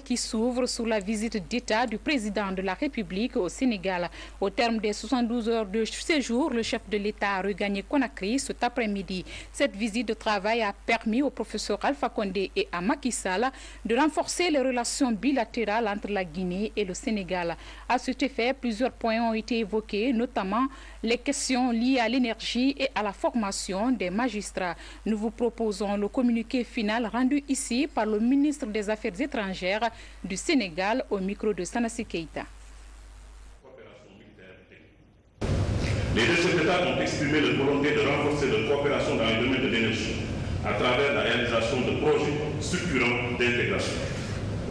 Qui s'ouvre sous la visite d'État du président de la République au Sénégal. Au terme des 72 heures de séjour, le chef de l'État a regagné Conakry cet après-midi. Cette visite de travail a permis au professeur Alpha Condé et à Macky Sall de renforcer les relations bilatérales entre la Guinée et le Sénégal. À cet effet, plusieurs points ont été évoqués, notamment les questions liées à l'énergie et à la formation des magistrats. Nous vous proposons le communiqué final rendu ici par le ministre des Affaires étrangères du Sénégal au micro de Sanassi Keïta. Les deux chefs d'État ont exprimé leur volonté de renforcer leur coopération dans le domaine de l'énergie à travers la réalisation de projets structurants d'intégration.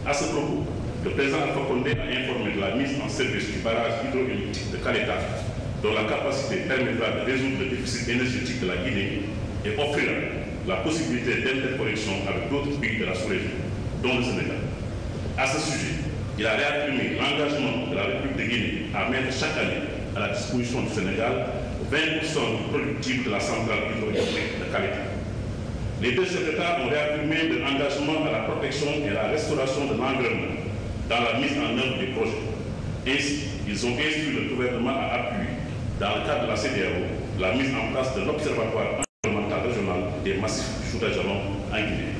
À ce propos, le président Alpha Condé a informé de la mise en service du barrage hydroélectrique de Kaleta, dont la capacité permettra de résoudre le déficit énergétique de la Guinée et offrira la possibilité d'interconnexion avec d'autres pays de la sous-région, dont le Sénégal. À ce sujet, il a réaffirmé l'engagement de la République de Guinée à mettre chaque année à la disposition du Sénégal 20% du productif de la centrale hydroélectrique de Kaleta. Les deux chefs d'État ont réaffirmé leur engagement à la protection et à la restauration de l'environnement dans la mise en œuvre des projets. Ainsi, ils ont instruit le gouvernement à appuyer, dans le cadre de la CEDEAO, la mise en place de l'Observatoire environnemental régional des massifs sous-jalons en Guinée.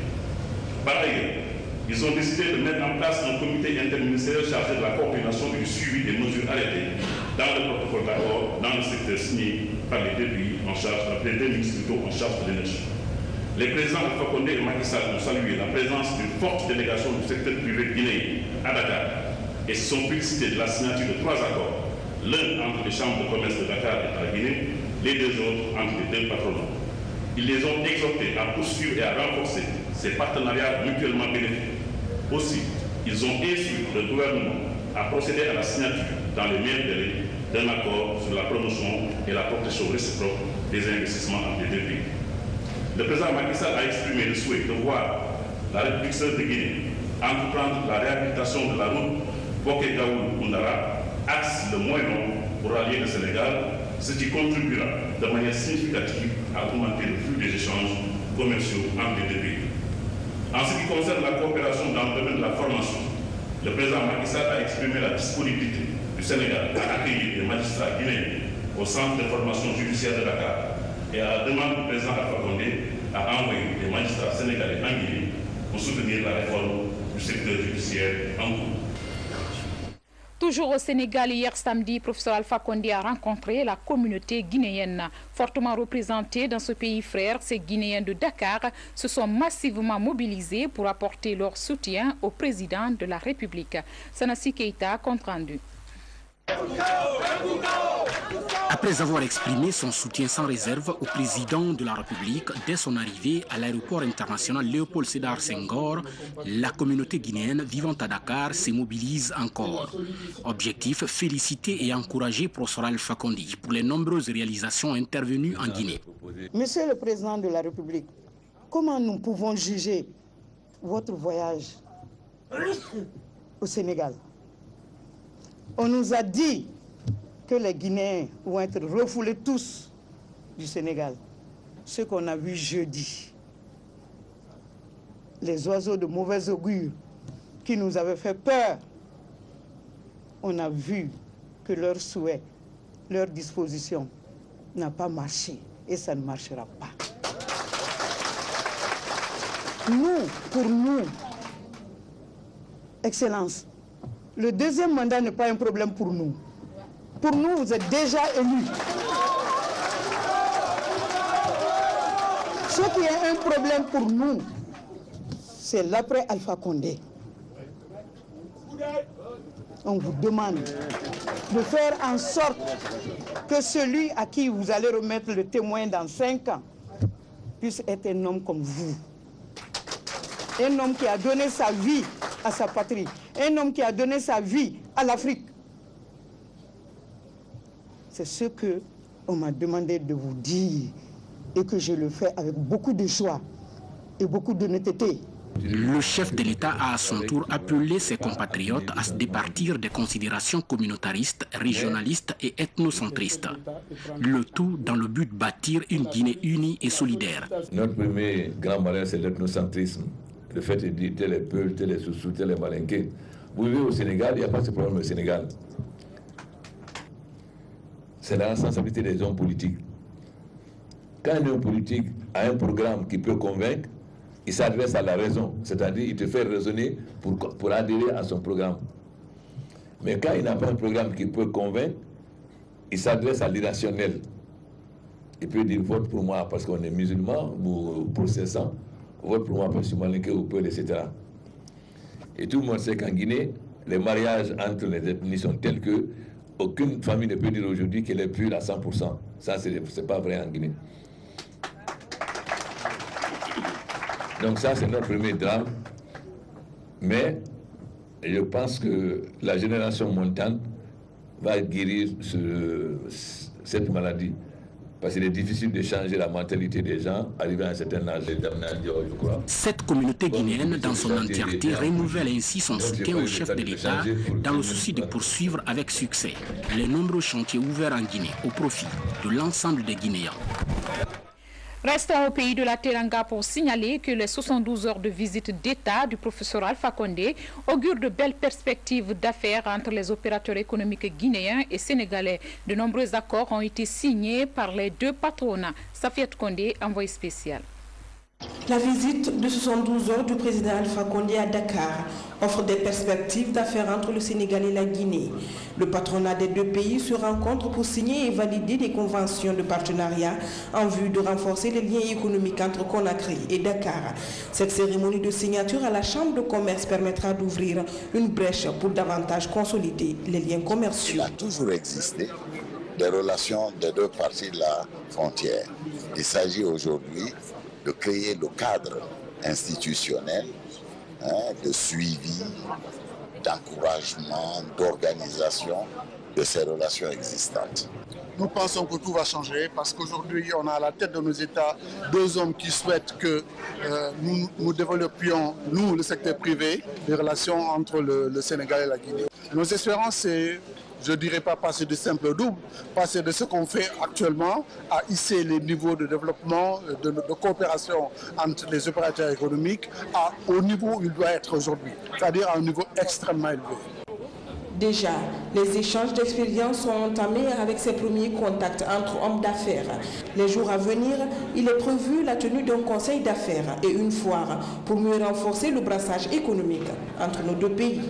Par ailleurs, ils ont décidé de mettre en place un comité interministériel chargé de la coordination et du suivi des mesures arrêtées dans le protocole d'accord dans le secteur signé par les deux pays en charge, les deux ministres en charge de l'énergie. Les présidents Alpha Condé et Macky Sall ont salué la présence d'une forte délégation du secteur privé guinéen à Dakar et se sont félicités de la signature de 3 accords, l'un entre les chambres de commerce de Dakar et de la Guinée, les deux autres entre les deux patronats. Ils les ont exhortés à poursuivre et à renforcer ces partenariats mutuellement bénéfiques. Aussi, ils ont instruit le gouvernement à procéder à la signature dans les meilleurs délais d'un accord sur la promotion et la protection réciproque des investissements entre les deux pays. Le président Macky Sall a exprimé le souhait de voir la République de Guinée entreprendre la réhabilitation de la route Boké-Gaoul-Koundara, axe le moins long pour rallier le Sénégal, ce qui contribuera de manière significative à augmenter le flux des échanges commerciaux entre les deux pays. En ce qui concerne la coopération dans le domaine de la formation, le président Macky Sall a exprimé la disponibilité du Sénégal à accueillir des magistrats guinéens au centre de formation judiciaire de Dakar et à la demande du président Alpha Condé à envoyer des magistrats sénégalais en Guinée pour soutenir la réforme du secteur judiciaire en cours. Toujours au Sénégal, hier samedi, professeur Alpha Condé a rencontré la communauté guinéenne. Fortement représentée dans ce pays frère, ces Guinéens de Dakar se sont massivement mobilisés pour apporter leur soutien au président de la République. Sanassi Keïta, compte rendu. Après avoir exprimé son soutien sans réserve au président de la République dès son arrivée à l'aéroport international Léopold Sédar Senghor, la communauté guinéenne vivant à Dakar se mobilise encore. Objectif, féliciter et encourager professeur Alpha Condé pour les nombreuses réalisations intervenues en Guinée. Monsieur le président de la République, comment nous pouvons juger votre voyage au Sénégal? On nous a dit que les Guinéens vont être refoulés tous du Sénégal. Ce qu'on a vu jeudi, les oiseaux de mauvais augure qui nous avaient fait peur, on a vu que leur souhait, leur disposition n'a pas marché et ça ne marchera pas. Nous, pour nous, Excellence, le deuxième mandat n'est pas un problème pour nous. Pour nous, vous êtes déjà élus. Ce qui est un problème pour nous, c'est l'après Alpha Condé. On vous demande de faire en sorte que celui à qui vous allez remettre le témoin dans 5 ans puisse être un homme comme vous. Un homme qui a donné sa vie à sa patrie. Un homme qui a donné sa vie à l'Afrique. C'est ce qu'on m'a demandé de vous dire et que je le fais avec beaucoup de joie et beaucoup d'honnêteté. Le chef de l'État a à son tour appelé ses compatriotes à se départir des considérations communautaristes, régionalistes et ethnocentristes. Le tout dans le but de bâtir une Guinée unie et solidaire. Notre premier grand malheur, c'est l'ethnocentrisme. le fait de dire tel est Peul, tel est Soussou, tel est Malinké. Vous vivez au Sénégal, il n'y a pas ce problème au Sénégal. C'est la responsabilité des hommes politiques. Quand un homme politique a un programme qui peut convaincre, il s'adresse à la raison, c'est-à-dire il te fait raisonner pour adhérer à son programme. Mais quand il n'a pas un programme qui peut convaincre, il s'adresse à l'irrationnel. Il peut dire vote pour moi parce qu'on est musulman ou protestant, vote pour moi parce que je suis malinké ou Peul, etc. Et tout le monde sait qu'en Guinée, les mariages entre les ethnies sont tels que aucune famille ne peut dire aujourd'hui qu'elle est pure à 100%. Ça, c'est pas vrai en Guinée. Donc ça, c'est notre premier drame. Mais je pense que la génération montante va guérir cette maladie. Parce qu'il est difficile de changer la mentalité des gens, arriver à un certain âge, je crois. Cette communauté guinéenne, dans son entièreté, renouvelle ainsi son soutien au chef de l'État dans le souci de poursuivre avec succès les nombreux chantiers ouverts en Guinée au profit de l'ensemble des Guinéens. Restons au pays de la Teranga pour signaler que les 72 heures de visite d'État du professeur Alpha Condé augurent de belles perspectives d'affaires entre les opérateurs économiques guinéens et sénégalais. De nombreux accords ont été signés par les deux patronats. Safiat Condé, envoyé spécial. La visite de 72 heures du président Alpha Condé à Dakar offre des perspectives d'affaires entre le Sénégal et la Guinée. Le patronat des deux pays se rencontre pour signer et valider des conventions de partenariat en vue de renforcer les liens économiques entre Conakry et Dakar. Cette cérémonie de signature à la Chambre de commerce permettra d'ouvrir une brèche pour davantage consolider les liens commerciaux. Il a toujours existé des relations des deux parties de la frontière. Il s'agit aujourd'hui de créer le cadre institutionnel de suivi, d'encouragement, d'organisation de ces relations existantes. Nous pensons que tout va changer parce qu'aujourd'hui, on a à la tête de nos États deux hommes qui souhaitent que nous développions, nous, le secteur privé, les relations entre le Sénégal et la Guinée. Nos espérances, c'est, je ne dirais pas passer de simple double, passer de ce qu'on fait actuellement à hisser les niveaux de développement, de coopération entre les opérateurs économiques au niveau où il doit être aujourd'hui, c'est-à-dire à un niveau extrêmement élevé. Déjà, les échanges d'expériences sont entamés avec ces premiers contacts entre hommes d'affaires. Les jours à venir, il est prévu la tenue d'un conseil d'affaires et une foire pour mieux renforcer le brassage économique entre nos deux pays.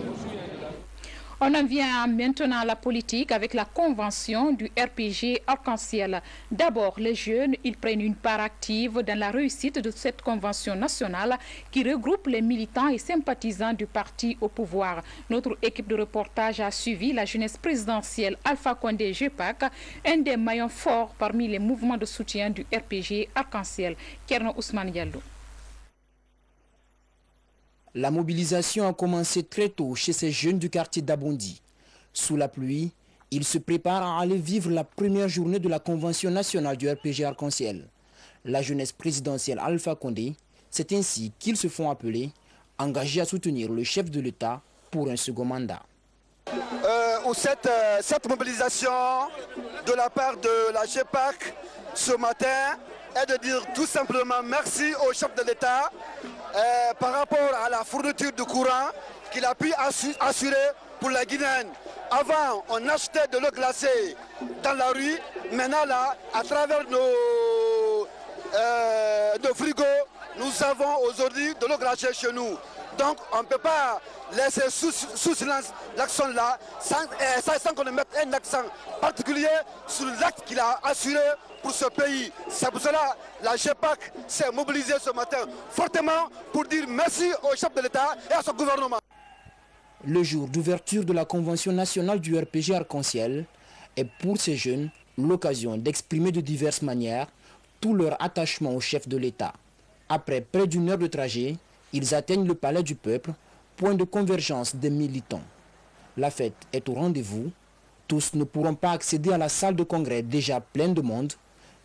On en vient maintenant à la politique avec la convention du RPG Arc-en-Ciel. D'abord, les jeunes, ils prennent une part active dans la réussite de cette convention nationale qui regroupe les militants et sympathisants du parti au pouvoir. Notre équipe de reportage a suivi la jeunesse présidentielle Alpha Condé GEPAC, un des maillons forts parmi les mouvements de soutien du RPG Arc-en-Ciel. Kerno Ousmane Diallo. La mobilisation a commencé très tôt chez ces jeunes du quartier d'Abondi. Sous la pluie, ils se préparent à aller vivre la première journée de la convention nationale du RPG Arc-en-Ciel. La jeunesse présidentielle Alpha Condé, c'est ainsi qu'ils se font appeler, engagés à soutenir le chef de l'État pour un second mandat. Cette mobilisation de la part de la GEPAC ce matin est de dire tout simplement merci au chef de l'État par rapport à la fourniture de courant qu'il a pu assurer pour la Guinéenne. Avant, on achetait de l'eau glacée dans la rue. Maintenant, là, à travers nos frigos, nous avons aujourd'hui de l'eau glacée chez nous. Donc, on ne peut pas laisser sous silence l'action là, sans qu'on mette un accent particulier sur l'acte qu'il a assuré pour ce pays. C'est pour cela que la GEPAC s'est mobilisée ce matin fortement pour dire merci au chef de l'État et à son gouvernement. Le jour d'ouverture de la Convention nationale du RPG Arc-en-Ciel est pour ces jeunes l'occasion d'exprimer de diverses manières tout leur attachement au chef de l'État. Après près d'une heure de trajet, ils atteignent le palais du peuple, point de convergence des militants. La fête est au rendez-vous. Tous ne pourront pas accéder à la salle de congrès déjà pleine de monde.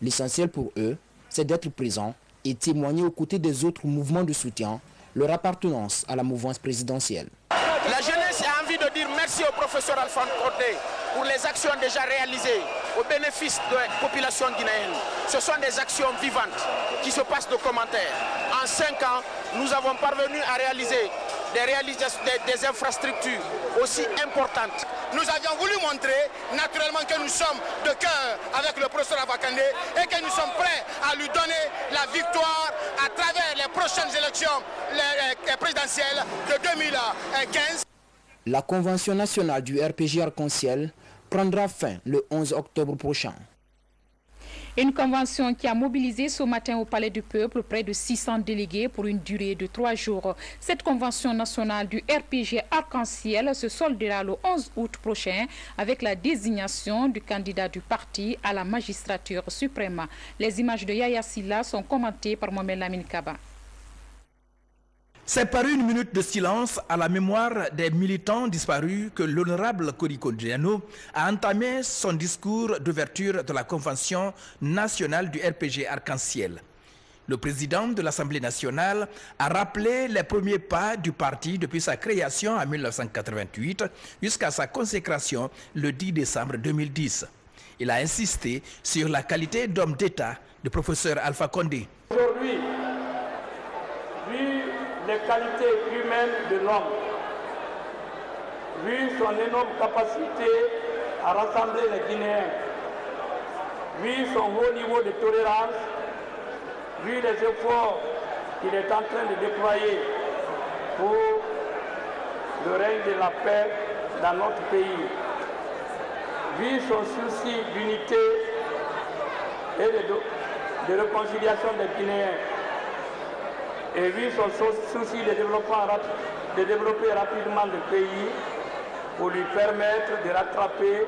L'essentiel pour eux, c'est d'être présents et témoigner aux côtés des autres mouvements de soutien leur appartenance à la mouvance présidentielle. La jeunesse a envie de dire merci au professeur Alpha Condé pour les actions déjà réalisées au bénéfice de la population guinéenne. Ce sont des actions vivantes qui se passent de commentaires. en 5 ans, nous avons parvenu à réaliser des infrastructures aussi importantes. Nous avions voulu montrer naturellement que nous sommes de cœur avec le professeur Alpha Condé et que nous sommes prêts à lui donner la victoire à travers les prochaines élections les présidentielles de 2015. La convention nationale du RPG Arc-en-Ciel prendra fin le 11 octobre prochain. Une convention qui a mobilisé ce matin au Palais du Peuple près de 600 délégués pour une durée de 3 jours. Cette convention nationale du RPG Arc-en-Ciel se soldera le 11 août prochain avec la désignation du candidat du parti à la magistrature suprême. Les images de Yaya Silla sont commentées par Mohamed Lamine Kaba. C'est par une minute de silence à la mémoire des militants disparus que l'honorable Koriko Diano a entamé son discours d'ouverture de la Convention nationale du RPG Arc-en-Ciel. Le président de l'Assemblée nationale a rappelé les premiers pas du parti depuis sa création en 1988 jusqu'à sa consécration le 10 décembre 2010. Il a insisté sur la qualité d'homme d'État du professeur Alpha Condé. Aujourd'hui, vu les qualités humaines de l'homme, vu son énorme capacité à rassembler les Guinéens, vu son haut niveau de tolérance, vu les efforts qu'il est en train de déployer pour le règne de la paix dans notre pays, vu son souci d'unité et de réconciliation des Guinéens, et vu son souci de développer rapidement le pays pour lui permettre de rattraper,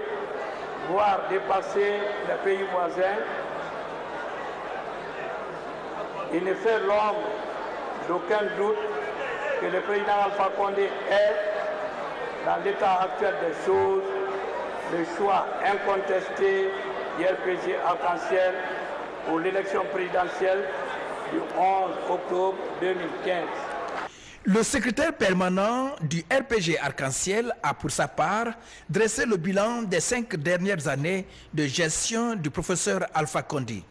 voire dépasser les pays voisins, il ne fait l'ombre d'aucun doute que le président Alpha Condé est, dans l'état actuel des choses, le choix incontesté du RPG Arc-en-Ciel pour l'élection présidentielle du 11 octobre 2015. Le secrétaire permanent du RPG Arc-en-Ciel a pour sa part dressé le bilan des 5 dernières années de gestion du professeur Alpha Condé.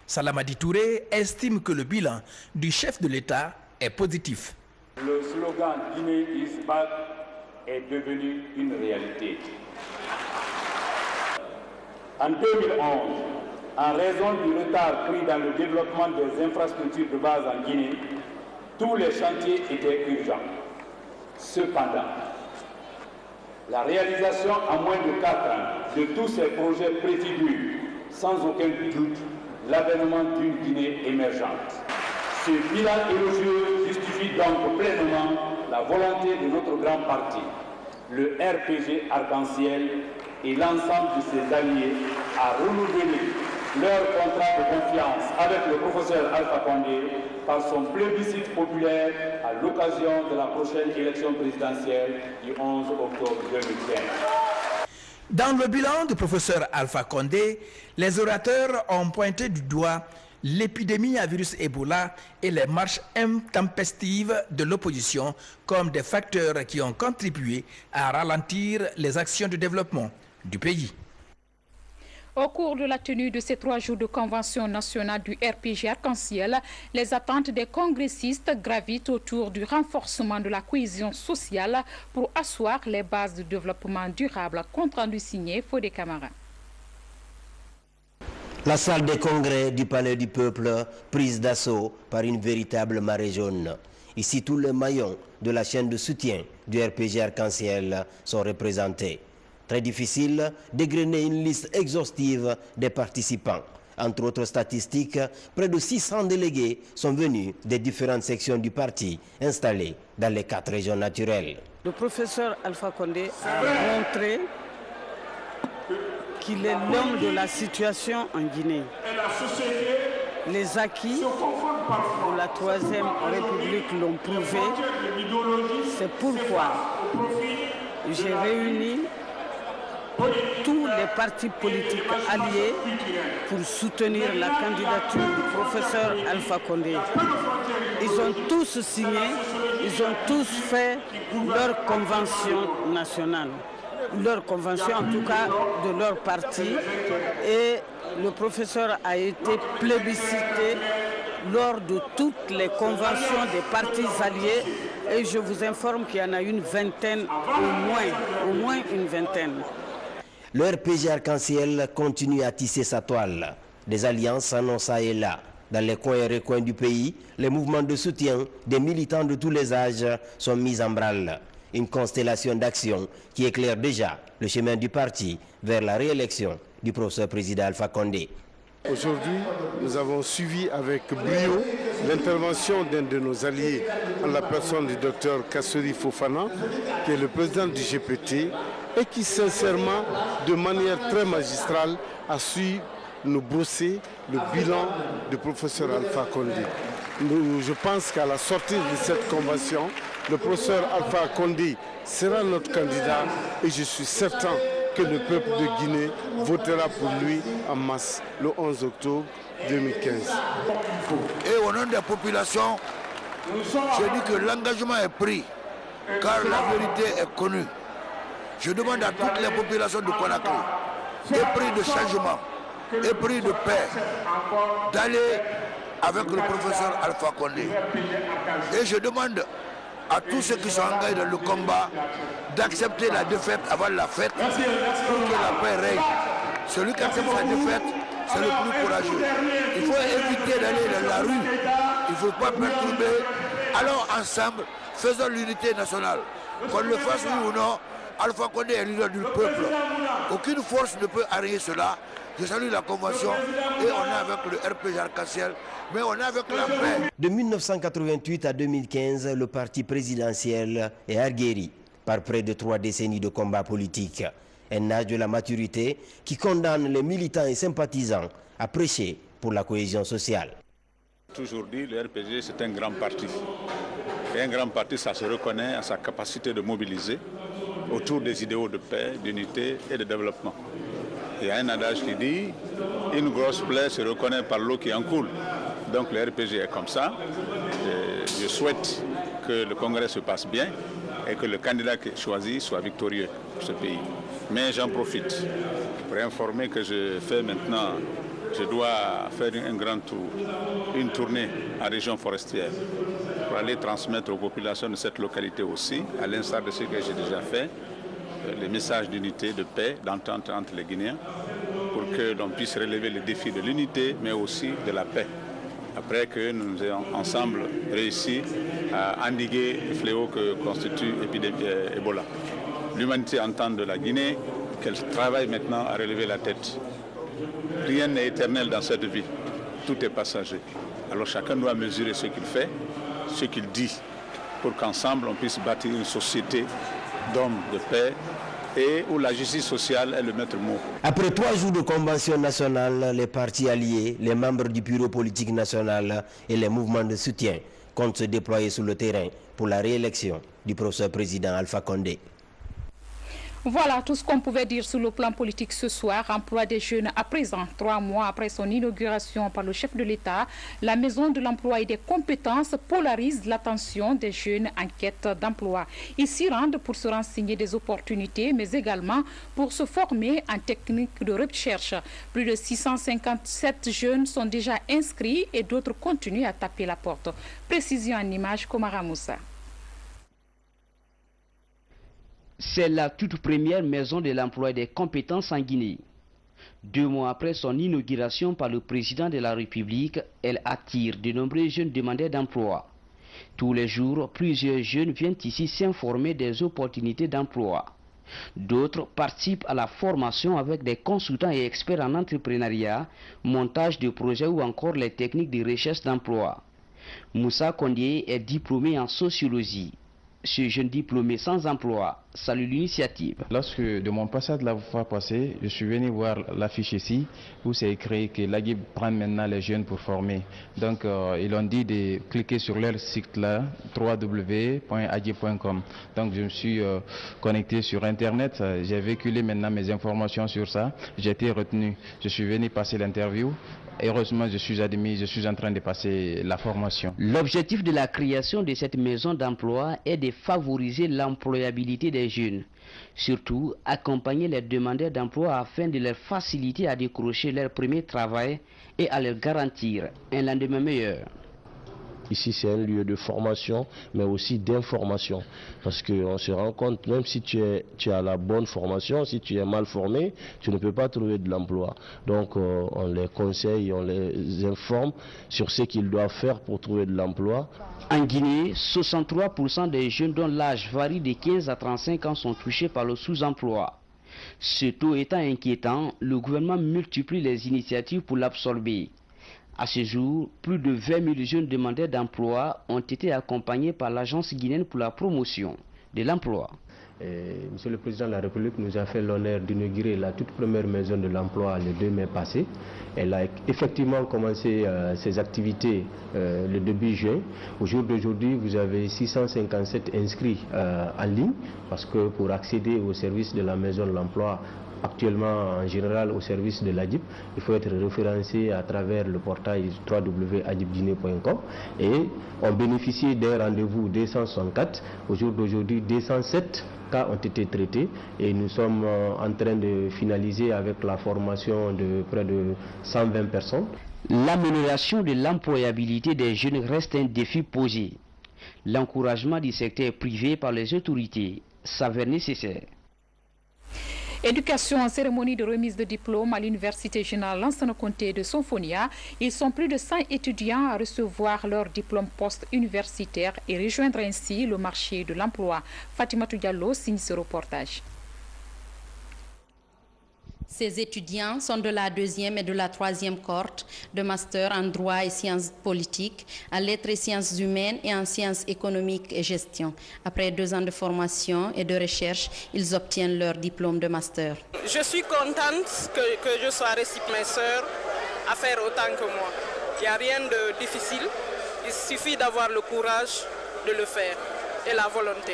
Salamadi Touré estime que le bilan du chef de l'État est positif. Le slogan Guinée is back est devenu une réalité. En 2011, en raison du retard pris dans le développement des infrastructures de base en Guinée, tous les chantiers étaient urgents. Cependant, la réalisation en moins de 4 ans de tous ces projets préfigure sans aucun doute l'avènement d'une Guinée émergente. Ce bilan élogieux justifie donc pleinement la volonté de notre grand parti, le RPG Arc-en-Ciel et l'ensemble de ses alliés à renouveler leur contrat de confiance avec le professeur Alpha Condé par son plébiscite populaire à l'occasion de la prochaine élection présidentielle du 11 octobre 2015. Dans le bilan du professeur Alpha Condé, les orateurs ont pointé du doigt l'épidémie à virus Ebola et les marches intempestives de l'opposition comme des facteurs qui ont contribué à ralentir les actions de développement du pays. Au cours de la tenue de ces 3 jours de convention nationale du RPG Arc-en-Ciel, les attentes des congressistes gravitent autour du renforcement de la cohésion sociale pour asseoir les bases de développement durable. Compte rendu signé Fodé Camara. La salle des congrès du Palais du Peuple prise d'assaut par une véritable marée jaune. Ici, tous les maillons de la chaîne de soutien du RPG Arc-en-Ciel sont représentés. Très difficile d'égrener une liste exhaustive des participants. Entre autres statistiques, près de 600 délégués sont venus des différentes sections du parti installées dans les 4 régions naturelles. Le professeur Alpha Condé a montré qu'il est l'homme de la situation en Guinée. Les acquis de la 3e République l'ont prouvé. C'est pourquoi j'ai réuni tous les partis politiques alliés pour soutenir la candidature du professeur Alpha Condé. Ils ont tous signé, ils ont tous fait leur convention nationale, leur convention en tout cas de leur parti, et le professeur a été plébiscité lors de toutes les conventions des partis alliés et je vous informe qu'il y en a une vingtaine au moins une vingtaine. Le RPG Arc-en-Ciel continue à tisser sa toile. Des alliances annoncent ça et là. Dans les coins et recoins du pays, les mouvements de soutien des militants de tous les âges sont mis en branle. Une constellation d'actions qui éclaire déjà le chemin du parti vers la réélection du professeur président Alpha Condé. Aujourd'hui, nous avons suivi avec brio l'intervention d'un de nos alliés en la personne du docteur Kassori Fofana, qui est le président du GPT et qui sincèrement, de manière très magistrale, a su nous brosser le bilan du professeur Alpha Condé. Je pense qu'à la sortie de cette convention, le professeur Alpha Condé sera notre candidat et je suis certain que le peuple de Guinée votera pour lui en masse le 11 octobre 2015. Et au nom des populations, je dis que l'engagement est pris, car la vérité est connue. Je demande à toutes les populations de Conakry, épris de changement, épris de paix, d'aller avec le professeur Alpha Condé. Et je demande à tous ceux qui sont engagés dans le combat d'accepter la défaite avant la fête pour que la paix règne. Celui qui accepte la défaite, c'est le plus courageux. Il faut éviter d'aller dans la rue, il ne faut pas perturber. Allons ensemble, faisons l'unité nationale. Qu'on le fasse oui ou non, Alpha Condé est leader du peuple. Aucune force ne peut arrêter cela. Je salue la convention et on est avec le RPG Arc-en-Ciel, mais on est avec la paix. De 1988 à 2015, le parti présidentiel est arguéri par près de 3 décennies de combat politique. Un âge de la maturité qui condamne les militants et sympathisants à prêcher pour la cohésion sociale. Aujourd'hui, le RPG, c'est un grand parti. Et un grand parti, ça se reconnaît à sa capacité de mobiliser autour des idéaux de paix, d'unité et de développement. Il y a un adage qui dit « Une grosse plaie se reconnaît par l'eau qui en coule ». Donc le RPG est comme ça. Je souhaite que le congrès se passe bien et que le candidat qui est choisi soit victorieux pour ce pays. Mais j'en profite pour informer que je fais maintenant, je dois faire un grand tour, une tournée en région forestière pour aller transmettre aux populations de cette localité aussi, à l'instar de ce que j'ai déjà fait, les messages d'unité, de paix, d'entente entre les Guinéens, pour que l'on puisse relever les défis de l'unité, mais aussi de la paix. Après que nous ayons ensemble réussi à endiguer le fléau que constitue l'épidémie Ebola. L'humanité entend de la Guinée qu'elle travaille maintenant à relever la tête. Rien n'est éternel dans cette vie, tout est passager. Alors chacun doit mesurer ce qu'il fait, ce qu'il dit, pour qu'ensemble on puisse bâtir une société d'hommes de paix et où la justice sociale est le maître mot. Après 3 jours de convention nationale, les partis alliés, les membres du bureau politique national et les mouvements de soutien comptent se déployer sur le terrain pour la réélection du professeur président Alpha Condé. Voilà tout ce qu'on pouvait dire sur le plan politique ce soir. Emploi des jeunes à présent, 3 mois après son inauguration par le chef de l'État, la Maison de l'Emploi et des Compétences polarise l'attention des jeunes en quête d'emploi. Ils s'y rendent pour se renseigner des opportunités, mais également pour se former en technique de recherche. Plus de 657 jeunes sont déjà inscrits et d'autres continuent à taper la porte. Précision en image, Komara Moussa. C'est la toute première maison de l'emploi et des compétences en Guinée. 2 mois après son inauguration par le président de la République, elle attire de nombreux jeunes demandeurs d'emploi. Tous les jours, plusieurs jeunes viennent ici s'informer des opportunités d'emploi. D'autres participent à la formation avec des consultants et experts en entrepreneuriat, montage de projets ou encore les techniques de recherche d'emploi. Moussa Kondé est diplômé en sociologie. Ce jeune diplômé sans emploi salue l'initiative. Lorsque de mon passage la fois passée, je suis venu voir l'affiche ici où c'est écrit que l'AGIB prend maintenant les jeunes pour former. Donc ils ont dit de cliquer sur leur site là, www.agib.com. Donc je me suis connecté sur internet, j'ai véhiculé maintenant mes informations sur ça, j'ai été retenu. Je suis venu passer l'interview. Heureusement, je suis admis, je suis en train de passer la formation. L'objectif de la création de cette maison d'emploi est de de favoriser l'employabilité des jeunes. Surtout, accompagner les demandeurs d'emploi afin de leur faciliter à décrocher leur premier travail et à leur garantir un lendemain meilleur. Ici, c'est un lieu de formation, mais aussi d'information. Parce qu'on se rend compte, même si tu as la bonne formation, si tu es mal formé, tu ne peux pas trouver de l'emploi. Donc, on les conseille, on les informe sur ce qu'ils doivent faire pour trouver de l'emploi. En Guinée, 63% des jeunes dont l'âge varie de 15 à 35 ans sont touchés par le sous-emploi. Ce taux étant inquiétant, le gouvernement multiplie les initiatives pour l'absorber. À ce jour, plus de 20 000 jeunes demandeurs d'emploi ont été accompagnés par l'Agence guinéenne pour la promotion de l'emploi. Monsieur le Président de la République nous a fait l'honneur d'inaugurer la toute première maison de l'emploi le 2 mai passé. Elle a effectivement commencé ses activités le début juin. Au jour d'aujourd'hui, vous avez 657 inscrits en ligne, parce que pour accéder au service de la maison de l'emploi, actuellement en général au service de l'ADIP, il faut être référencé à travers le portail www.adipguinée.com et on bénéficie d'un rendez-vous 264. Au jour d'aujourd'hui, 207 cas ont été traités et nous sommes en train de finaliser avec la formation de près de 120 personnes. L'amélioration de l'employabilité des jeunes reste un défi posé. L'encouragement du secteur privé par les autorités s'avère nécessaire. Éducation en cérémonie de remise de diplôme à l'Université générale Lansana Conté de Sonfonia. Ils sont plus de 100 étudiants à recevoir leur diplôme post-universitaire et rejoindre ainsi le marché de l'emploi. Fatimatou Diallo signe ce reportage. Ces étudiants sont de la 2e et de la 3e cohorte de master en droit et sciences politiques, en lettres et sciences humaines et en sciences économiques et gestion. Après 2 ans de formation et de recherche, ils obtiennent leur diplôme de master. Je suis contente que je sois reçue mes sœurs à faire autant que moi. Il n'y a rien de difficile, il suffit d'avoir le courage de le faire et la volonté.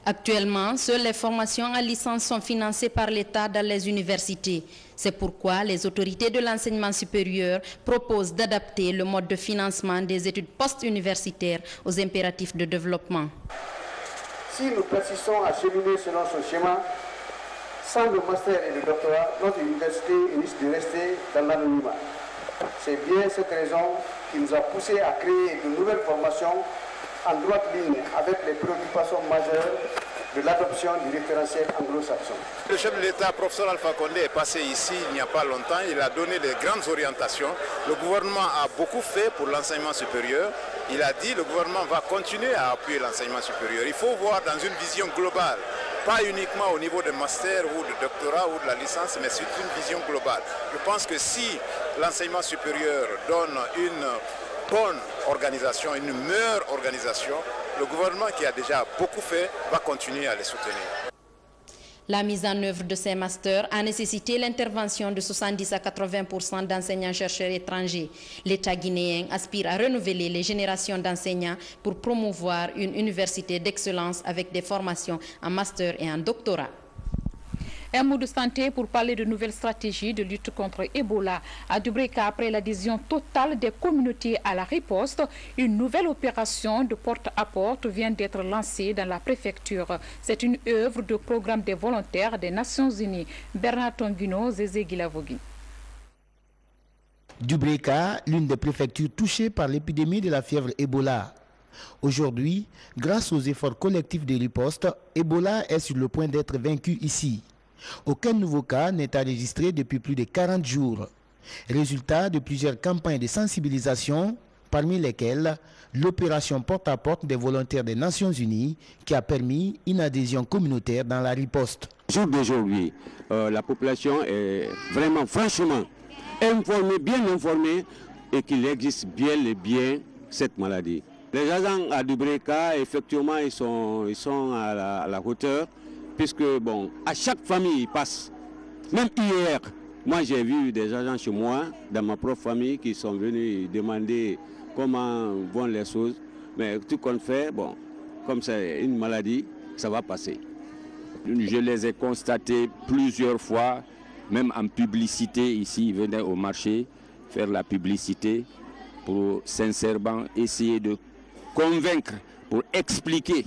Actuellement, seules les formations à licence sont financées par l'État dans les universités. C'est pourquoi les autorités de l'enseignement supérieur proposent d'adapter le mode de financement des études post-universitaires aux impératifs de développement. Si nous persistons à cheminer selon ce schéma, sans le master et le doctorat, notre université risque de rester dans l'anonymat. C'est bien cette raison qui nous a poussé à créer de nouvelles formations en droite ligne avec les préoccupations majeures de l'adoption du référentiel anglo-saxon. Le chef de l'État, professeur Alpha Condé, est passé ici il n'y a pas longtemps. Il a donné des grandes orientations. Le gouvernement a beaucoup fait pour l'enseignement supérieur. Il a dit que le gouvernement va continuer à appuyer l'enseignement supérieur. Il faut voir dans une vision globale, pas uniquement au niveau de master ou de doctorat ou de la licence, mais c'est une vision globale. Je pense que si l'enseignement supérieur donne une bonne organisation, une meilleure organisation, le gouvernement qui a déjà beaucoup fait va continuer à les soutenir. La mise en œuvre de ces masters a nécessité l'intervention de 70 à 80% d'enseignants-chercheurs étrangers. L'État guinéen aspire à renouveler les générations d'enseignants pour promouvoir une université d'excellence avec des formations en master et en doctorat. Un mot de santé pour parler de nouvelles stratégies de lutte contre Ebola. À Dubreka, après l'adhésion totale des communautés à la riposte, une nouvelle opération de porte-à-porte vient d'être lancée dans la préfecture. C'est une œuvre de programme des volontaires des Nations Unies. Bernard Tonguino, Zézé Guilavogui. Dubreka, l'une des préfectures touchées par l'épidémie de la fièvre Ebola. Aujourd'hui, grâce aux efforts collectifs de riposte, Ebola est sur le point d'être vaincu ici. Aucun nouveau cas n'est enregistré depuis plus de 40 jours. Résultat de plusieurs campagnes de sensibilisation, parmi lesquelles l'opération porte-à-porte des volontaires des Nations Unies qui a permis une adhésion communautaire dans la riposte. Au jour d'aujourd'hui, la population est vraiment, franchement, informée, bien informée et qu'il existe bien et bien cette maladie. Les agents à Dubreka, effectivement, ils sont à la hauteur. Puisque, bon, à chaque famille, ils passent. Même hier, moi j'ai vu des agents chez moi, dans ma propre famille, qui sont venus demander comment vont les choses. Mais tout qu'on fait, bon, comme c'est une maladie, ça va passer. Je les ai constatés plusieurs fois, même en publicité ici, ils venaient au marché faire la publicité pour sincèrement essayer de convaincre pour expliquer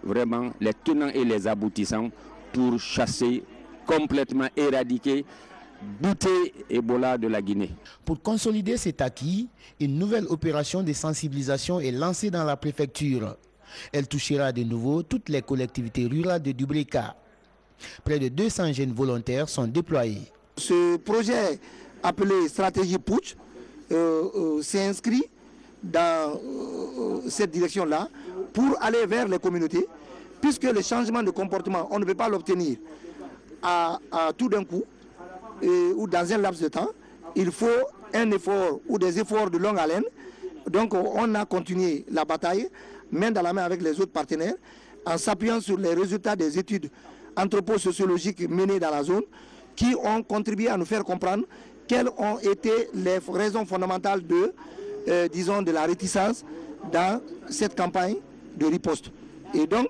vraiment les tenants et les aboutissants pour chasser, complètement éradiquer, buter Ebola de la Guinée. Pour consolider cet acquis, une nouvelle opération de sensibilisation est lancée dans la préfecture. Elle touchera de nouveau toutes les collectivités rurales de Dubreka. Près de 200 jeunes volontaires sont déployés. Ce projet appelé Stratégie Putsch s'inscrit dans cette direction-là pour aller vers les communautés, puisque le changement de comportement, on ne peut pas l'obtenir à tout d'un coup ou dans un laps de temps. Il faut un effort ou des efforts de longue haleine. Donc on a continué la bataille, main dans la main avec les autres partenaires, en s'appuyant sur les résultats des études anthroposociologiques menées dans la zone, qui ont contribué à nous faire comprendre quelles ont été les raisons fondamentales de la réticence dans cette campagne de riposte. Et donc,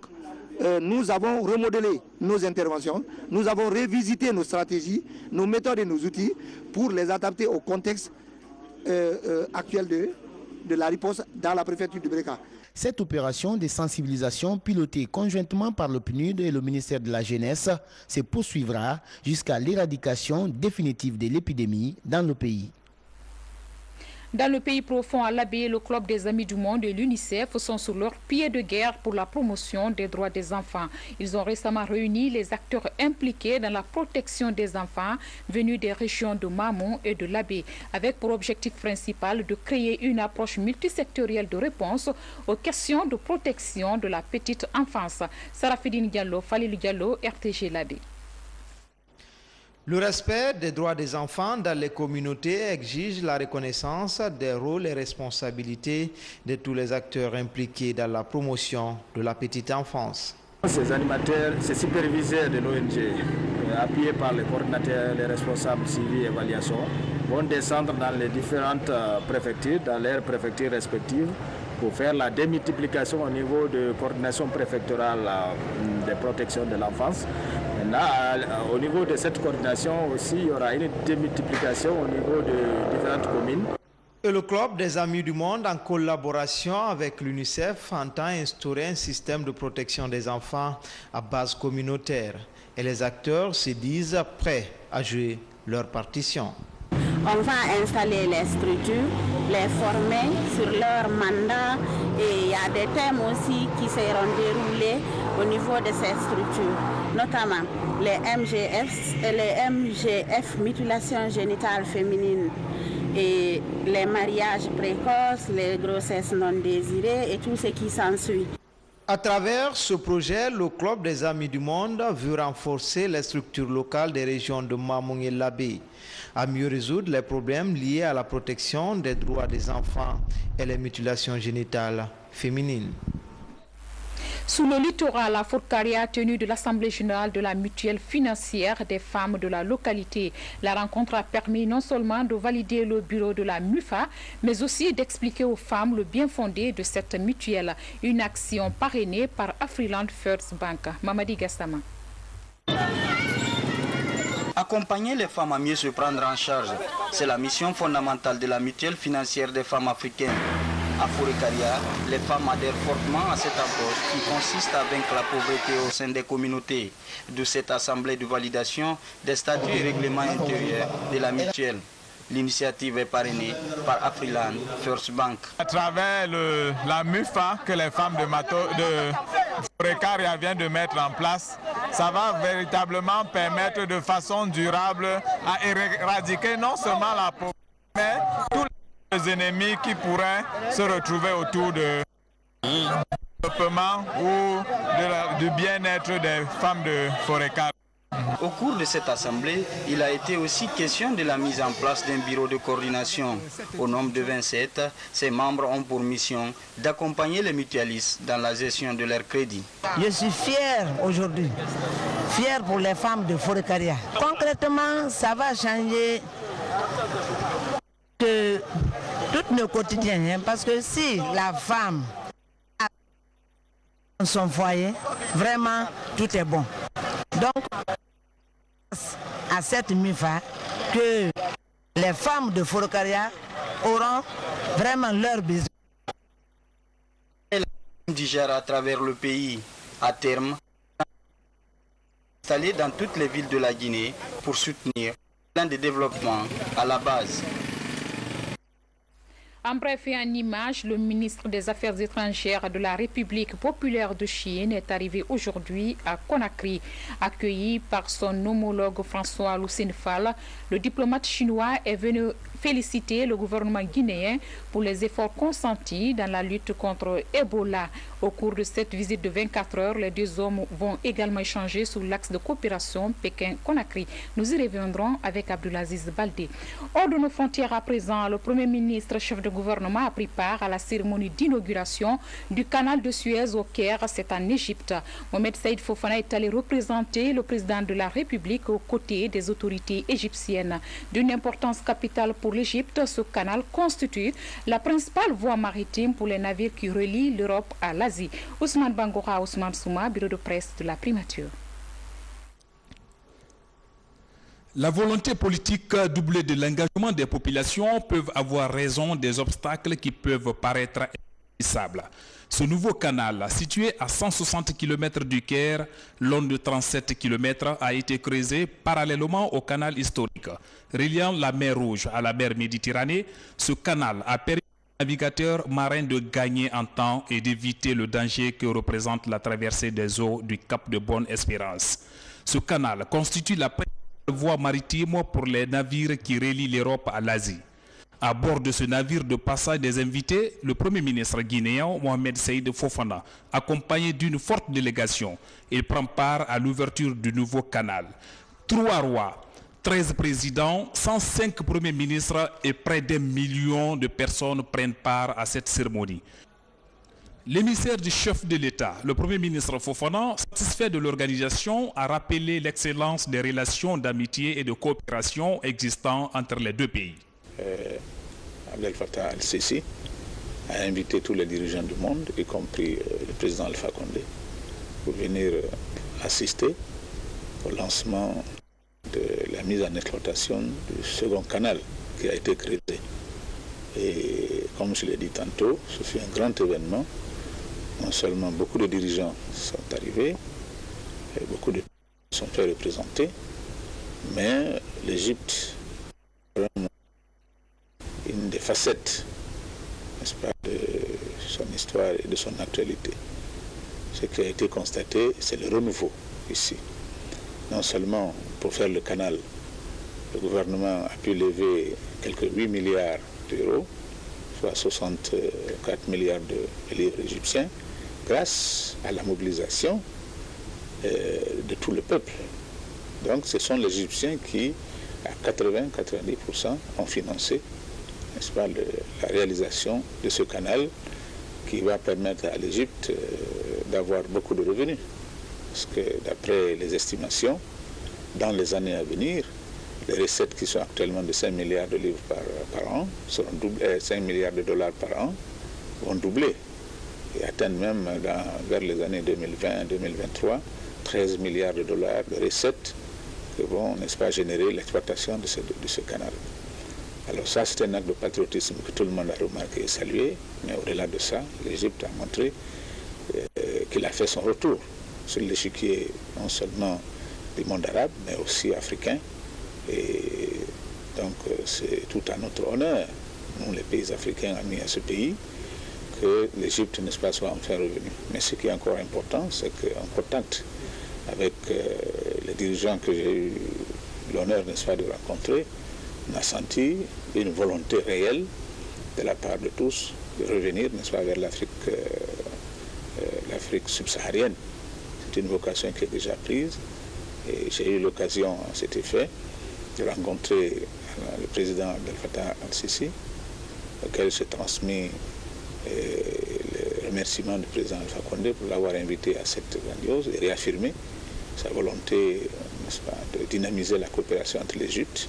nous avons remodelé nos interventions, nous avons revisité nos stratégies, nos méthodes et nos outils pour les adapter au contexte actuel de la riposte dans la préfecture de Breka. Cette opération de sensibilisation pilotée conjointement par le PNUD et le ministère de la Jeunesse se poursuivra jusqu'à l'éradication définitive de l'épidémie dans le pays. Dans le pays profond à l'Abbé, le Club des Amis du Monde et l'UNICEF sont sur leur pied de guerre pour la promotion des droits des enfants. Ils ont récemment réuni les acteurs impliqués dans la protection des enfants venus des régions de Mamon et de l'Abbé, avec pour objectif principal de créer une approche multisectorielle de réponse aux questions de protection de la petite enfance. Sarafedine Diallo, Falil Diallo, RTG l'Abbé. Le respect des droits des enfants dans les communautés exige la reconnaissance des rôles et responsabilités de tous les acteurs impliqués dans la promotion de la petite enfance. Ces animateurs, ces superviseurs de l'ONG, appuyés par les coordinateurs, les responsables suivi et évaluation, vont descendre dans les différentes préfectures, dans leurs préfectures respectives, pour faire la démultiplication au niveau de coordination préfectorale de protection de l'enfance. Au niveau de cette coordination aussi, il y aura une démultiplication au niveau de différentes communes. Et le Club des Amis du Monde, en collaboration avec l'UNICEF, entend instaurer un système de protection des enfants à base communautaire. Et les acteurs se disent prêts à jouer leur partition. On va installer les structures, les former sur leur mandat, et il y a des thèmes aussi qui seront déroulés au niveau de ces structures, notamment les MGF et les MGF, mutilation génitale féminine, et les mariages précoces, les grossesses non désirées et tout ce qui s'ensuit. À travers ce projet, le Club des Amis du Monde veut renforcer les structures locales des régions de Mamon et l'Abbé, à mieux résoudre les problèmes liés à la protection des droits des enfants et les mutilations génitales féminines. Sous le littoral, la Fourcaria tenue de l'Assemblée générale de la mutuelle financière des femmes de la localité. La rencontre a permis non seulement de valider le bureau de la MUFA, mais aussi d'expliquer aux femmes le bien fondé de cette mutuelle. Une action parrainée par Afriland First Bank. Mamadi Gassama. Accompagner les femmes à mieux se prendre en charge, c'est la mission fondamentale de la mutuelle financière des femmes africaines. À Fourcaria, les femmes adhèrent fortement à cette approche qui consiste à vaincre la pauvreté au sein des communautés. De cette assemblée de validation des statuts et règlements intérieurs de la mutuelle. L'initiative est parrainée par Afriland First Bank. À travers la MUFA que les femmes de Fourcaria viennent de mettre en place, ça va véritablement permettre de façon durable à éradiquer non seulement la pauvreté, mais tous les ennemis qui pourraient se retrouver autour de développement ou du bien-être des femmes de Fourcaria. Au cours de cette assemblée, il a été aussi question de la mise en place d'un bureau de coordination. Au nombre de 27, ses membres ont pour mission d'accompagner les mutualistes dans la gestion de leurs crédits. Je suis fier aujourd'hui, fier pour les femmes de Fourcaria. Concrètement, ça va changer tout nos quotidiens, parce que si la femme a son foyer, vraiment tout est bon. Donc, à cette MUFA, que les femmes de Fourcaria auront vraiment leur besoin. Digère à travers le pays, à terme, installé dans toutes les villes de la Guinée pour soutenir le plan de développement à la base. En bref et en image, le ministre des Affaires étrangères de la République populaire de Chine est arrivé aujourd'hui à Conakry. Accueilli par son homologue François Lucien Fall, le diplomate chinois est venu féliciter le gouvernement guinéen pour les efforts consentis dans la lutte contre Ebola. Au cours de cette visite de 24 heures, les deux hommes vont également échanger sur l'axe de coopération Pékin-Conakry. Nous y reviendrons avec Abdulaziz Baldé. Hors de nos frontières à présent, le Premier ministre, chef de gouvernement, a pris part à la cérémonie d'inauguration du canal de Suez au Caire, c'est en Égypte. Mohamed Saïd Fofana est allé représenter le président de la République aux côtés des autorités égyptiennes. D'une importance capitale pour l'Égypte, ce canal constitue la principale voie maritime pour les navires qui relient l'Europe à l'Asie. Ousmane Bangora, Ousmane Souma, bureau de presse de la primature. La volonté politique doublée de l'engagement des populations peuvent avoir raison des obstacles qui peuvent paraître insaisissables. Ce nouveau canal, situé à 160 km du Caire, long de 37 km, a été creusé parallèlement au canal historique. Reliant la mer Rouge à la mer Méditerranée, ce canal a permis aux navigateurs marins de gagner en temps et d'éviter le danger que représente la traversée des eaux du Cap de Bonne-Espérance. Ce canal constitue la principale voie maritime pour les navires qui relient l'Europe à l'Asie. À bord de ce navire de passage des invités, le Premier ministre guinéen Mohamed Saïd Fofana, accompagné d'une forte délégation, il prend part à l'ouverture du nouveau canal. 3 rois, 13 présidents, 105 premiers ministres et près d'1 million de personnes prennent part à cette cérémonie. L'émissaire du chef de l'État, le Premier ministre Fofana, satisfait de l'organisation, a rappelé l'excellence des relations d'amitié et de coopération existant entre les deux pays. Abdel Fattah al-Sisi a invité tous les dirigeants du monde, y compris le président Alpha Condé, pour venir assister au lancement de la mise en exploitation du second canal qui a été créé. Et comme je l'ai dit tantôt, ce fut un grand événement. Non seulement beaucoup de dirigeants sont arrivés, et beaucoup de personnes sont fait représenter, mais l'Égypte est vraiment une des facettes, n'est-ce pas, de son histoire et de son actualité. Ce qui a été constaté, c'est le renouveau ici. Non seulement pour faire le canal, le gouvernement a pu lever quelques 8 milliards d'euros, soit 64 milliards de livres égyptiens, grâce à la mobilisation de tout le peuple. Donc ce sont les Égyptiens qui, à 80-90%, ont financé, n'est-ce pas, la réalisation de ce canal qui va permettre à l'Égypte d'avoir beaucoup de revenus. Parce que d'après les estimations, dans les années à venir, les recettes qui sont actuellement de 5 milliards de livres par an, seront doublées, 5 milliards de dollars par an, vont doubler et atteindre même vers les années 2020-2023 13 milliards de dollars de recettes que vont, n'est-ce pas, générer l'exploitation de ce canal. Alors ça, c'est un acte de patriotisme que tout le monde a remarqué et salué, mais au-delà de ça, l'Égypte a montré qu'il a fait son retour sur l'échiquier non seulement du monde arabe, mais aussi africain. Et donc c'est tout à notre honneur, nous les pays africains amis à ce pays, que l'Égypte, n'est-ce pas, soit enfin revenue. Mais ce qui est encore important, c'est qu'en contact avec les dirigeants que j'ai eu l'honneur, n'est-ce pas, de rencontrer, on a senti une volonté réelle de la part de tous de revenir, n'est-ce pas, vers l'Afrique subsaharienne. C'est une vocation qui est déjà prise et j'ai eu l'occasion à cet effet de rencontrer le président Abdel Fattah al-Sisi, auquel j'ai transmis le remerciement du président Alpha Condé pour l'avoir invité à cette grandiose et réaffirmer sa volonté, n'est-ce pas, de dynamiser la coopération entre l'Égypte.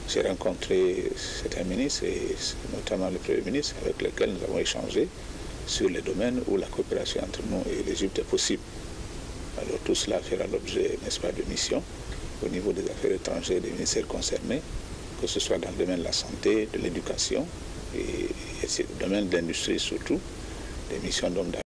J'ai rencontré certains ministres, et notamment le Premier ministre, avec lequel nous avons échangé sur les domaines où la coopération entre nous et l'Égypte est possible. Alors tout cela fera l'objet, n'est-ce pas, de missions au niveau des affaires étrangères des ministères concernés, que ce soit dans le domaine de la santé, de l'éducation et le domaine de l'industrie surtout, des missions d'hommes d'affaires.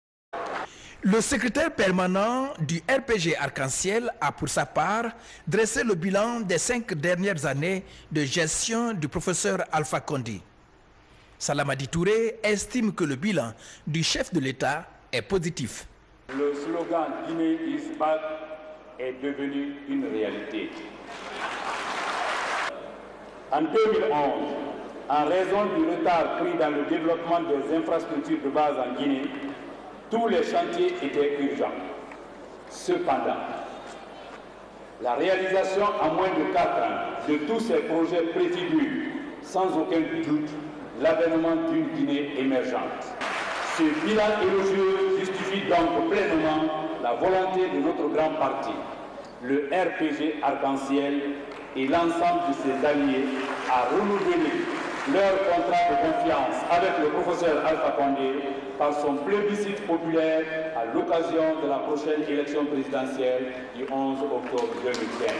Le secrétaire permanent du RPG Arc-en-Ciel a pour sa part dressé le bilan des 5 dernières années de gestion du professeur Alpha Condé. Salamadi Touré estime que le bilan du chef de l'État est positif. Le slogan « Guinée is back » est devenu une réalité. En 2011, en raison du retard pris dans le développement des infrastructures de base en Guinée, tous les chantiers étaient urgents. Cependant, la réalisation en moins de 4 ans de tous ces projets préfigure sans aucun doute l'avènement d'une Guinée émergente. Ce bilan élogieux justifie donc pleinement la volonté de notre grand parti, le RPG Arc-en-Ciel et l'ensemble de ses alliés à renouveler leur contrat de confiance avec le professeur Alpha Condé par son plébiscite populaire à l'occasion de la prochaine élection présidentielle du 11 octobre 2015.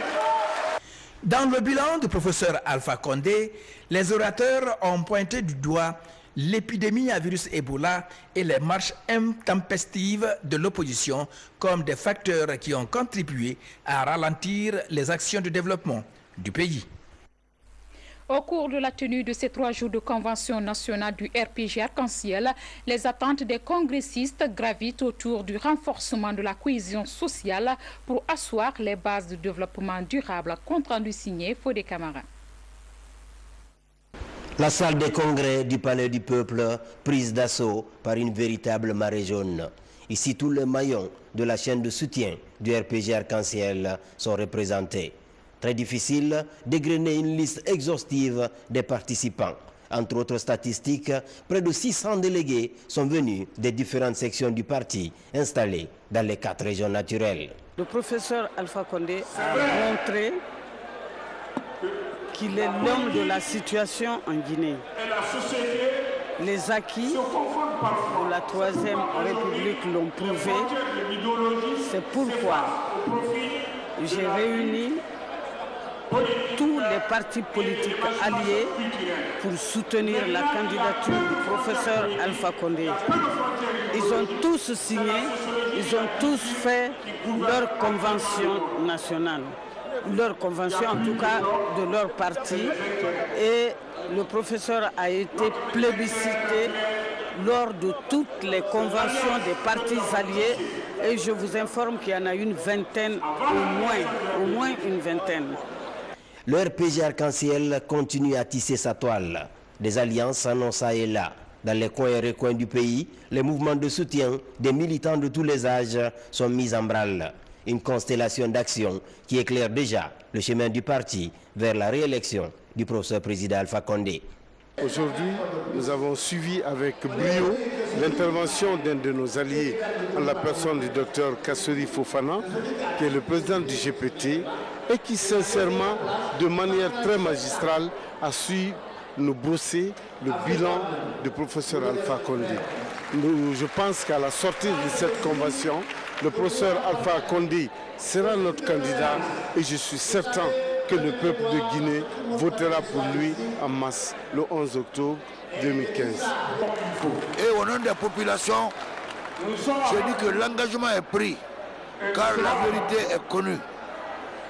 Dans le bilan du professeur Alpha Condé, les orateurs ont pointé du doigt l'épidémie à virus Ebola et les marches intempestives de l'opposition comme des facteurs qui ont contribué à ralentir les actions de développement du pays. Au cours de la tenue de ces 3 jours de convention nationale du RPG Arc-en-Ciel, les attentes des congressistes gravitent autour du renforcement de la cohésion sociale pour asseoir les bases de développement durable. Compte rendu signé Fodé Camara. La salle des congrès du Palais du Peuple prise d'assaut par une véritable marée jaune. Ici, tous les maillons de la chaîne de soutien du RPG Arc-en-Ciel sont représentés. Très difficile d'égrener une liste exhaustive des participants. Entre autres statistiques, près de 600 délégués sont venus des différentes sections du parti installées dans les 4 régions naturelles. Le professeur Alpha Condé a montré qu'il est l'homme de la situation en Guinée. Les acquis de la 3e République l'ont prouvé. C'est pourquoi j'ai réuni tous les partis politiques alliés pour soutenir la candidature du professeur Alpha Condé. Ils ont tous signé, ils ont tous fait leur convention nationale, leur convention en tout cas de leur parti, et le professeur a été plébiscité lors de toutes les conventions des partis alliés, et je vous informe qu'il y en a une vingtaine au moins une vingtaine. Le RPG Arc-en-Ciel continue à tisser sa toile. Des alliances annoncent et là. Dans les coins et recoins du pays, les mouvements de soutien des militants de tous les âges sont mis en branle. Une constellation d'actions qui éclaire déjà le chemin du parti vers la réélection du professeur président Alpha Condé. Aujourd'hui, nous avons suivi avec brio l'intervention d'un de nos alliés en la personne du docteur Kassori Fofana, qui est le président du GPT et qui sincèrement, de manière très magistrale, a su nous brosser le bilan du professeur Alpha Condé. Je pense qu'à la sortie de cette convention, le professeur Alpha Condé sera notre candidat et je suis certain que le peuple de Guinée votera pour lui en masse le 11 octobre 2015. Et au nom des populations, je dis que l'engagement est pris, car la vérité est connue.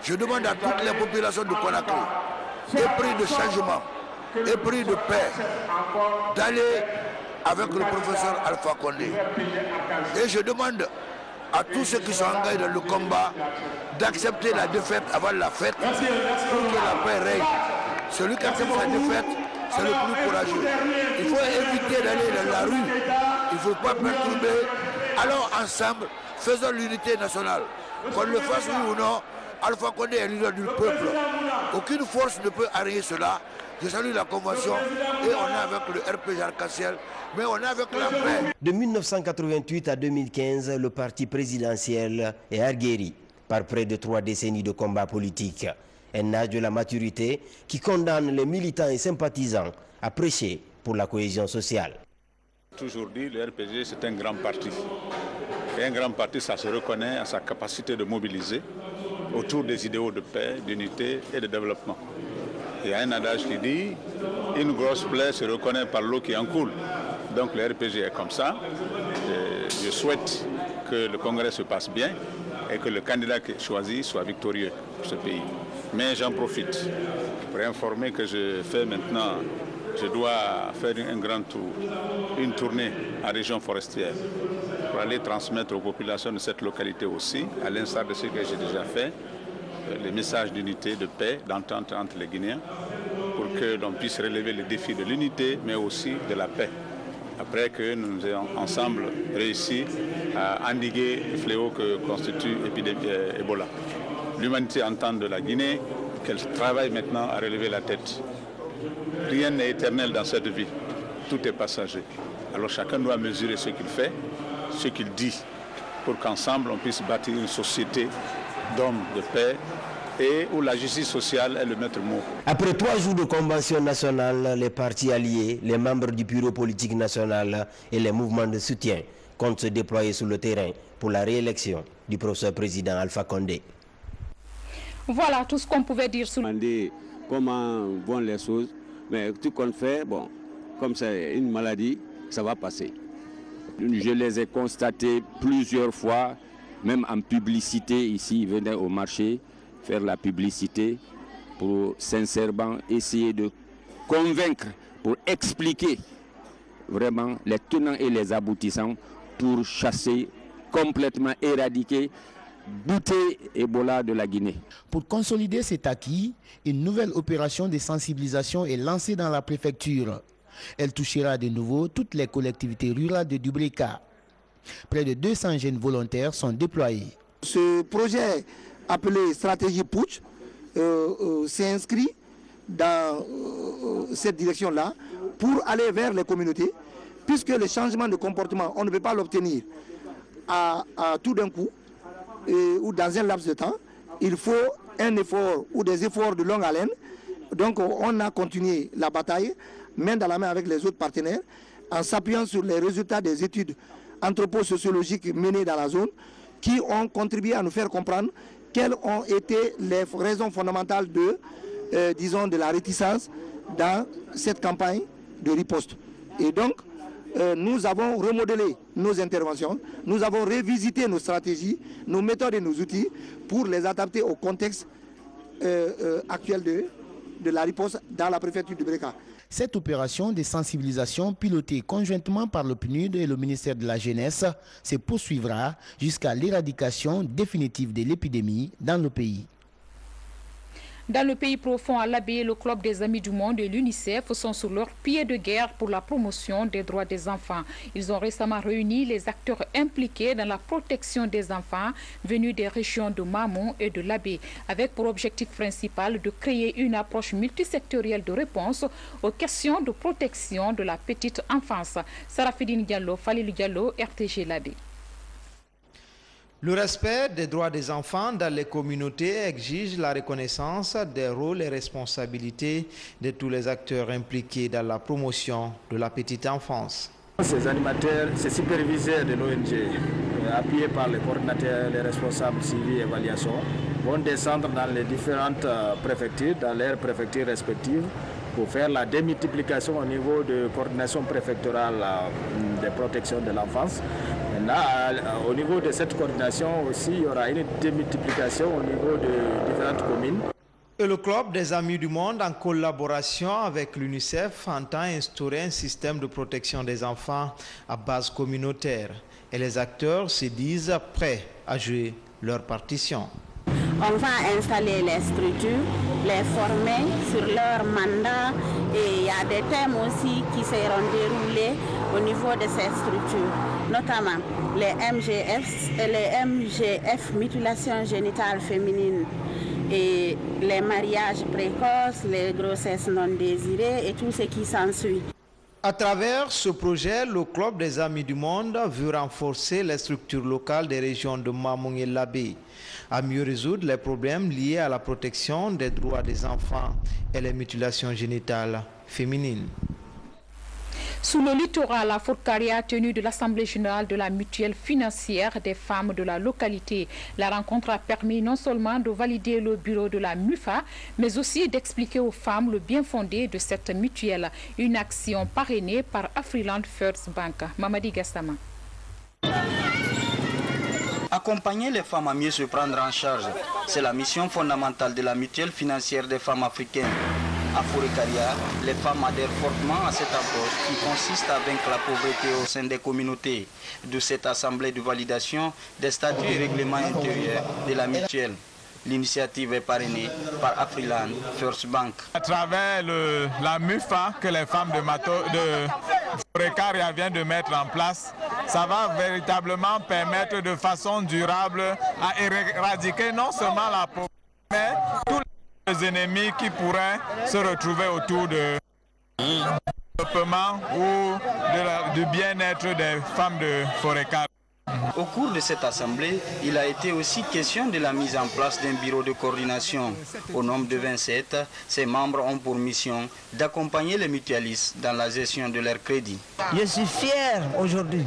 Je demande à toutes les populations de Conakry, épris de changement, épris de paix, d'aller avec le professeur Alpha Condé. Et je demande à tous ceux qui sont engagés dans le combat d'accepter la défaite avant la fête pour que la paix règne. Celui qui accepte la défaite, c'est le plus courageux. Il faut éviter d'aller dans la rue, il ne faut pas perturber. Allons ensemble, faisons l'unité nationale. Qu'on le fasse oui ou non, Alpha Condé est leader du peuple. Aucune force ne peut arrêter cela. Je salue la convention et on est avec le RPG Arc-en-Ciel, mais on est avec la paix. De 1988 à 2015, le parti présidentiel est aguerri par près de 3 décennies de combat politique. Un âge de la maturité qui condamne les militants et sympathisants à prêcher pour la cohésion sociale. Toujours dit, le RPG c'est un grand parti. Et un grand parti, ça se reconnaît à sa capacité de mobiliser autour des idéaux de paix, d'unité et de développement. Il y a un adage qui dit « Une grosse plaie se reconnaît par l'eau qui en coule ». Donc le RPG est comme ça. Et je souhaite que le congrès se passe bien et que le candidat qui est choisi soit victorieux pour ce pays. Mais j'en profite pour informer que je fais maintenant, je dois faire un grand tour, une tournée en région forestière pour aller transmettre aux populations de cette localité aussi, à l'instar de ce que j'ai déjà fait, les messages d'unité, de paix, d'entente entre les Guinéens, pour que l'on puisse relever les défis de l'unité, mais aussi de la paix. Après que nous ayons ensemble réussi à endiguer le fléau que constitue l'épidémie Ebola. L'humanité entend de la Guinée qu'elle travaille maintenant à relever la tête. Rien n'est éternel dans cette vie, tout est passager. Alors chacun doit mesurer ce qu'il fait, ce qu'il dit, pour qu'ensemble on puisse bâtir une société d'hommes de paix et où la justice sociale est le maître mot. Après 3 jours de convention nationale, les partis alliés, les membres du bureau politique national et les mouvements de soutien comptent se déployer sur le terrain pour la réélection du professeur président Alpha Condé. Voilà tout ce qu'on pouvait dire sur comment vont les choses, mais tout qu'on fait, bon, comme c'est une maladie, ça va passer. Je les ai constatés plusieurs fois, même en publicité ici, ils venaient au marché faire la publicité pour sincèrement essayer de convaincre, pour expliquer vraiment les tenants et les aboutissants pour chasser, complètement éradiquer, bouter Ebola de la Guinée. Pour consolider cet acquis, une nouvelle opération de sensibilisation est lancée dans la préfecture. Elle touchera de nouveau toutes les collectivités rurales de Dubreka. Près de 200 jeunes volontaires sont déployés. Ce projet appelé Stratégie Putsch s'est inscrit dans cette direction-là pour aller vers les communautés, puisque le changement de comportement, on ne peut pas l'obtenir à tout d'un coup ou dans un laps de temps. Il faut un effort ou des efforts de longue haleine. Donc on a continué la bataille, main dans la main avec les autres partenaires, en s'appuyant sur les résultats des études anthroposociologiques menées dans la zone, qui ont contribué à nous faire comprendre quelles ont été les raisons fondamentales de, disons, de la réticence dans cette campagne de riposte. Et donc, nous avons remodelé nos interventions, nous avons revisité nos stratégies, nos méthodes et nos outils pour les adapter au contexte actuel de la riposte dans la préfecture de Breka. Cette opération de sensibilisation pilotée conjointement par le PNUD et le ministère de la Jeunesse se poursuivra jusqu'à l'éradication définitive de l'épidémie dans le pays. Dans le pays profond à l'Abbé, le Club des Amis du Monde et l'UNICEF sont sur leur pied de guerre pour la promotion des droits des enfants. Ils ont récemment réuni les acteurs impliqués dans la protection des enfants venus des régions de Mamon et de l'Abbé, avec pour objectif principal de créer une approche multisectorielle de réponse aux questions de protection de la petite enfance. Sarafidine Diallo, Falilou Diallo, RTG l'Abbé. Le respect des droits des enfants dans les communautés exige la reconnaissance des rôles et responsabilités de tous les acteurs impliqués dans la promotion de la petite enfance. Ces animateurs, ces superviseurs de l'ONG, appuyés par les coordinateurs, les responsables civils et évaluation, vont descendre dans les différentes préfectures, dans leurs préfectures respectives, pour faire la démultiplication au niveau de coordination préfectorale de protection de l'enfance. Au niveau de cette coordination aussi, il y aura une démultiplication au niveau de différentes communes. Et le Club des Amis du Monde, en collaboration avec l'UNICEF, entend instaurer un système de protection des enfants à base communautaire. Et les acteurs se disent prêts à jouer leur partition. On va installer les structures, les former sur leur mandat et il y a des thèmes aussi qui seront déroulés au niveau de ces structures, notamment les MGF, mutilation génitale féminine, et les mariages précoces, les grossesses non désirées et tout ce qui s'ensuit. À travers ce projet, le Club des Amis du Monde veut renforcer les structures locales des régions de Mamon et l'Abbé, à mieux résoudre les problèmes liés à la protection des droits des enfants et les mutilations génitales féminines. Sous le littoral, la Fourcaria, tenue de l'Assemblée générale de la mutuelle financière des femmes de la localité. La rencontre a permis non seulement de valider le bureau de la MUFA, mais aussi d'expliquer aux femmes le bien fondé de cette mutuelle. Une action parrainée par Afriland First Bank. Mamadi Gassama. Accompagner les femmes à mieux se prendre en charge, c'est la mission fondamentale de la mutuelle financière des femmes africaines. À Fourekaria, les femmes adhèrent fortement à cette approche qui consiste à vaincre la pauvreté au sein des communautés. De cette assemblée de validation des statuts et règlements intérieurs de la mutuelle. L'initiative est parrainée par Afriland First Bank. À travers la MUFA que les femmes de Fourekaria viennent de mettre en place, ça va véritablement permettre de façon durable à éradiquer non seulement la pauvreté, mais tous les ennemis qui pourraient se retrouver autour de développement ou du bien-être des femmes de Fourekaria. Au cours de cette assemblée, il a été aussi question de la mise en place d'un bureau de coordination. Au nombre de 27, ses membres ont pour mission d'accompagner les mutualistes dans la gestion de leurs crédits. Je suis fier aujourd'hui,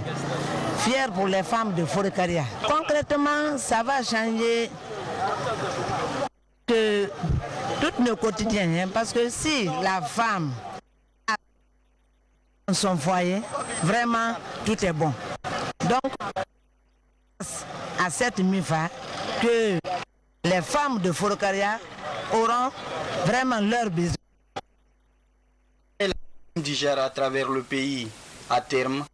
fier pour les femmes de Fourekaria. Concrètement, ça va changer tout nos quotidiens, parce que si la femme a son foyer, vraiment tout est bon. Donc, à cette MIFA, que les femmes de Fourekaria auront vraiment leur besoin. Digère à travers le pays, à terme,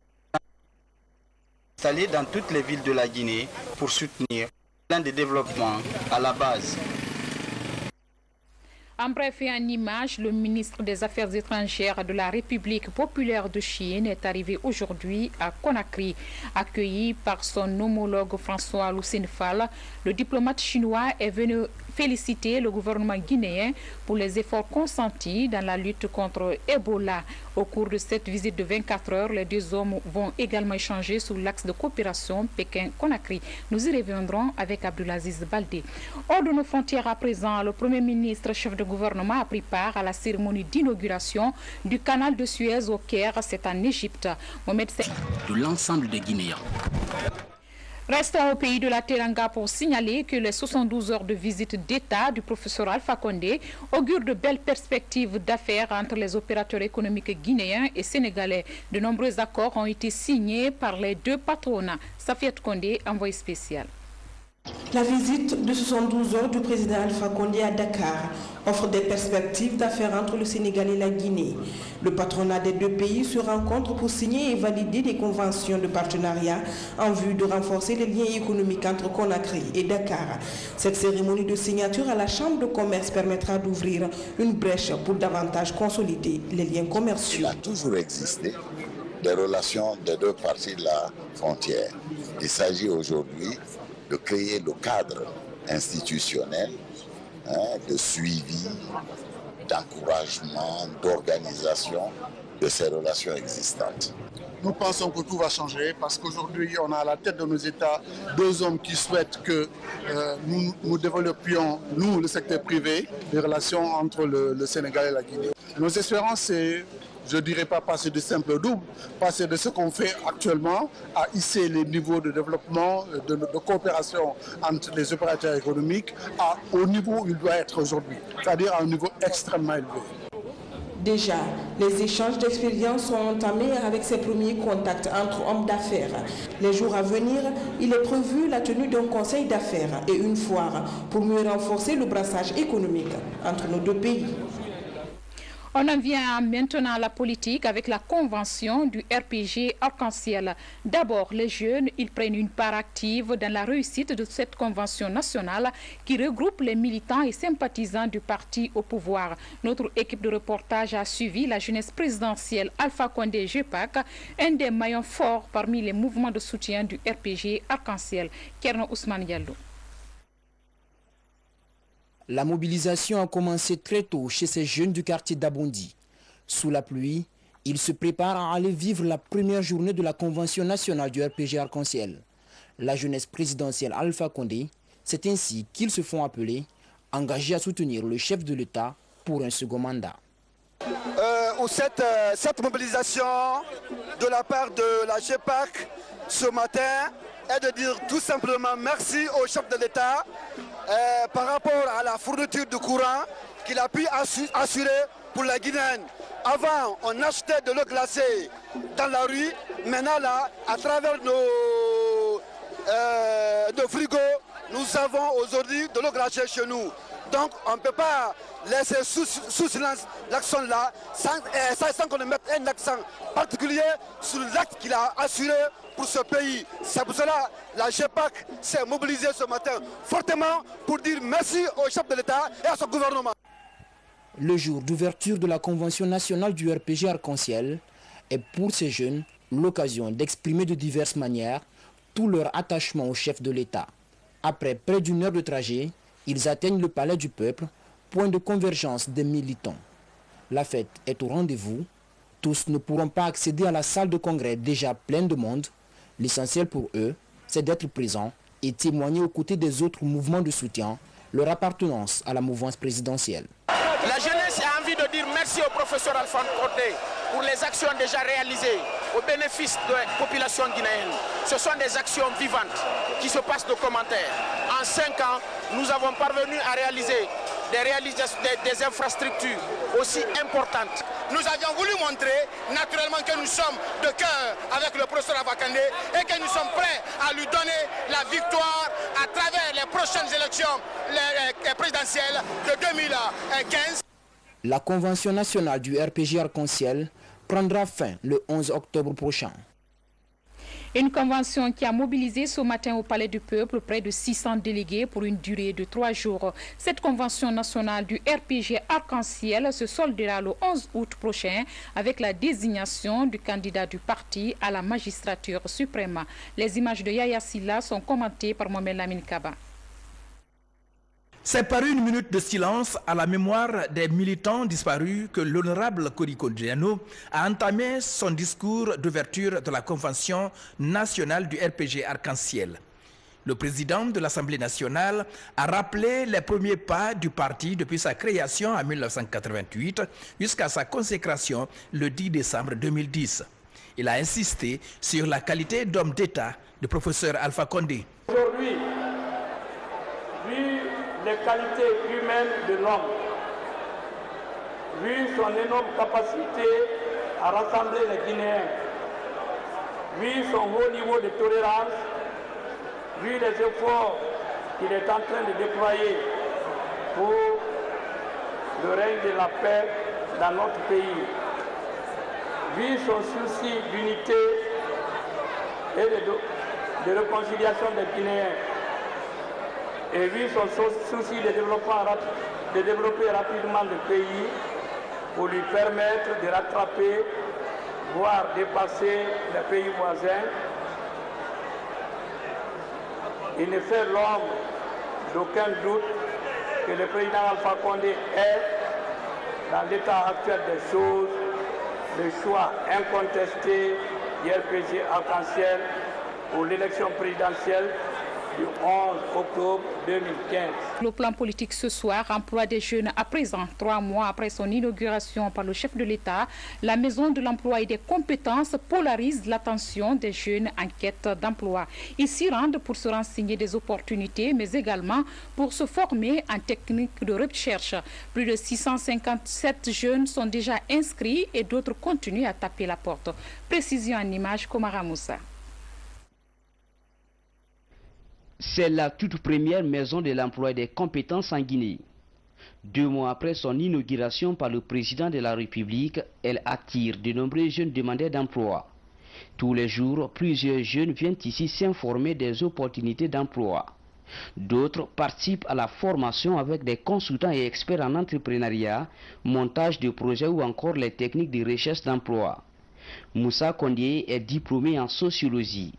installé dans toutes les villes de la Guinée pour soutenir plein de développement à la base. En bref et en image, le ministre des Affaires étrangères de la République populaire de Chine est arrivé aujourd'hui à Conakry. Accueilli par son homologue François Lucien Fall, le diplomate chinois est venu féliciter le gouvernement guinéen pour les efforts consentis dans la lutte contre Ebola. Au cours de cette visite de 24 heures, les deux hommes vont également échanger sur l'axe de coopération Pékin-Conakry. Nous y reviendrons avec Abdulaziz Baldé. Hors de nos frontières à présent, le Premier ministre, chef de gouvernement, a pris part à la cérémonie d'inauguration du canal de Suez au Caire, c'est en Égypte. De l'ensemble des Guinéens. Restons au pays de la Teranga pour signaler que les 72 heures de visite d'État du professeur Alpha Condé augurent de belles perspectives d'affaires entre les opérateurs économiques guinéens et sénégalais. De nombreux accords ont été signés par les deux patronats. Safiat Condé, envoyé spécial. La visite de 72 heures du président Alpha Condé à Dakar offre des perspectives d'affaires entre le Sénégal et la Guinée. Le patronat des deux pays se rencontre pour signer et valider des conventions de partenariat en vue de renforcer les liens économiques entre Conakry et Dakar. Cette cérémonie de signature à la Chambre de commerce permettra d'ouvrir une brèche pour davantage consolider les liens commerciaux. Il a toujours existé des relations des deux parties de la frontière. Il s'agit aujourd'hui de créer le cadre institutionnel de suivi, d'encouragement, d'organisation de ces relations existantes. Nous pensons que tout va changer parce qu'aujourd'hui, on a à la tête de nos États deux hommes qui souhaitent que nous développions, nous, le secteur privé, les relations entre le Sénégal et la Guinée. Nos espérances, c'est, je ne dirais pas passer de simple au double, passer de ce qu'on fait actuellement à hisser les niveaux de développement, de coopération entre les opérateurs économiques au niveau où il doit être aujourd'hui, c'est-à-dire à un niveau extrêmement élevé. Déjà, les échanges d'expériences sont entamés avec ces premiers contacts entre hommes d'affaires. Les jours à venir, il est prévu la tenue d'un conseil d'affaires et une foire pour mieux renforcer le brassage économique entre nos deux pays. On en vient maintenant à la politique avec la convention du RPG Arc-en-Ciel. D'abord, les jeunes, ils prennent une part active dans la réussite de cette convention nationale qui regroupe les militants et sympathisants du parti au pouvoir. Notre équipe de reportage a suivi la jeunesse présidentielle Alpha Condé GEPAC, un des maillons forts parmi les mouvements de soutien du RPG Arc-en-Ciel. Kerno Ousmane Diallo. La mobilisation a commencé très tôt chez ces jeunes du quartier d'Abondi. Sous la pluie, ils se préparent à aller vivre la première journée de la convention nationale du RPG Arc-en-Ciel. La jeunesse présidentielle Alpha Condé, c'est ainsi qu'ils se font appeler, engagés à soutenir le chef de l'État pour un second mandat. Cette mobilisation de la part de la GEPAC ce matin est de dire tout simplement merci au chef de l'État par rapport à la fourniture de courant qu'il a pu assurer pour la Guinéenne. Avant, on achetait de l'eau glacée dans la rue. Maintenant, là, à travers nos de frigo, nous avons aujourd'hui de l'eau glacée chez nous. Donc on ne peut pas laisser sous silence l'action là sans qu'on mette un accent particulier sur l'acte qu'il a assuré pour ce pays. C'est pour cela que la GEPAC s'est mobilisée ce matin fortement pour dire merci au chef de l'État et à son gouvernement. Le jour d'ouverture de la Convention nationale du RPG Arc-en-Ciel est pour ces jeunes l'occasion d'exprimer de diverses manières tout leur attachement au chef de l'État. Après près d'une heure de trajet, ils atteignent le palais du peuple, point de convergence des militants. La fête est au rendez-vous. Tous ne pourront pas accéder à la salle de congrès déjà pleine de monde. L'essentiel pour eux, c'est d'être présents et témoigner aux côtés des autres mouvements de soutien leur appartenance à la mouvance présidentielle. La jeunesse a envie de dire merci au professeur Alpha Condé pour les actions déjà réalisées au bénéfice de la population guinéenne. Ce sont des actions vivantes qui se passent de commentaires. En 5 ans, nous avons parvenu à réaliser des infrastructures aussi importantes. Nous avions voulu montrer naturellement que nous sommes de cœur avec le professeur Alpha Condé et que nous sommes prêts à lui donner la victoire à travers les prochaines élections présidentielles de 2015. La Convention nationale du RPG Arc-en-Ciel prendra fin le 11 octobre prochain. Une convention qui a mobilisé ce matin au Palais du Peuple près de 600 délégués pour une durée de 3 jours. Cette convention nationale du RPG Arc-en-Ciel se soldera le 11 août prochain avec la désignation du candidat du parti à la magistrature suprême. Les images de Yaya Silla sont commentées par Mohamed Lamine Kaba. C'est par une minute de silence à la mémoire des militants disparus que l'honorable Koriko Djiano a entamé son discours d'ouverture de la Convention nationale du RPG Arc-en-Ciel. Le président de l'Assemblée nationale a rappelé les premiers pas du parti depuis sa création en 1988 jusqu'à sa consécration le 10 décembre 2010. Il a insisté sur la qualité d'homme d'État du professeur Alpha Condé. Aujourd'hui, vu les qualités humaines de l'homme, vu son énorme capacité à rassembler les Guinéens, vu son haut niveau de tolérance, vu les efforts qu'il est en train de déployer pour le règne de la paix dans notre pays, vu son souci d'unité et de réconciliation des Guinéens, et vu son souci de développer rapidement le pays pour lui permettre de rattraper, voire dépasser les pays voisins. Il ne fait l'ombre d'aucun doute que le président Alpha Condé est, dans l'état actuel des choses, le choix incontesté du RPG Arc-en-Ciel pour l'élection présidentielle du 11 octobre 2015. Le plan politique ce soir, emploi des jeunes à présent, 3 mois après son inauguration par le chef de l'État, la Maison de l'emploi et des compétences polarise l'attention des jeunes en quête d'emploi. Ils s'y rendent pour se renseigner des opportunités, mais également pour se former en technique de recherche. Plus de 657 jeunes sont déjà inscrits et d'autres continuent à taper la porte. Précision en image, Komara Moussa. C'est la toute première maison de l'emploi et des compétences en Guinée. 2 mois après son inauguration par le président de la République, elle attire de nombreux jeunes demandeurs d'emploi. Tous les jours, plusieurs jeunes viennent ici s'informer des opportunités d'emploi. D'autres participent à la formation avec des consultants et experts en entrepreneuriat, montage de projets ou encore les techniques de recherche d'emploi. Moussa Kondé est diplômé en sociologie.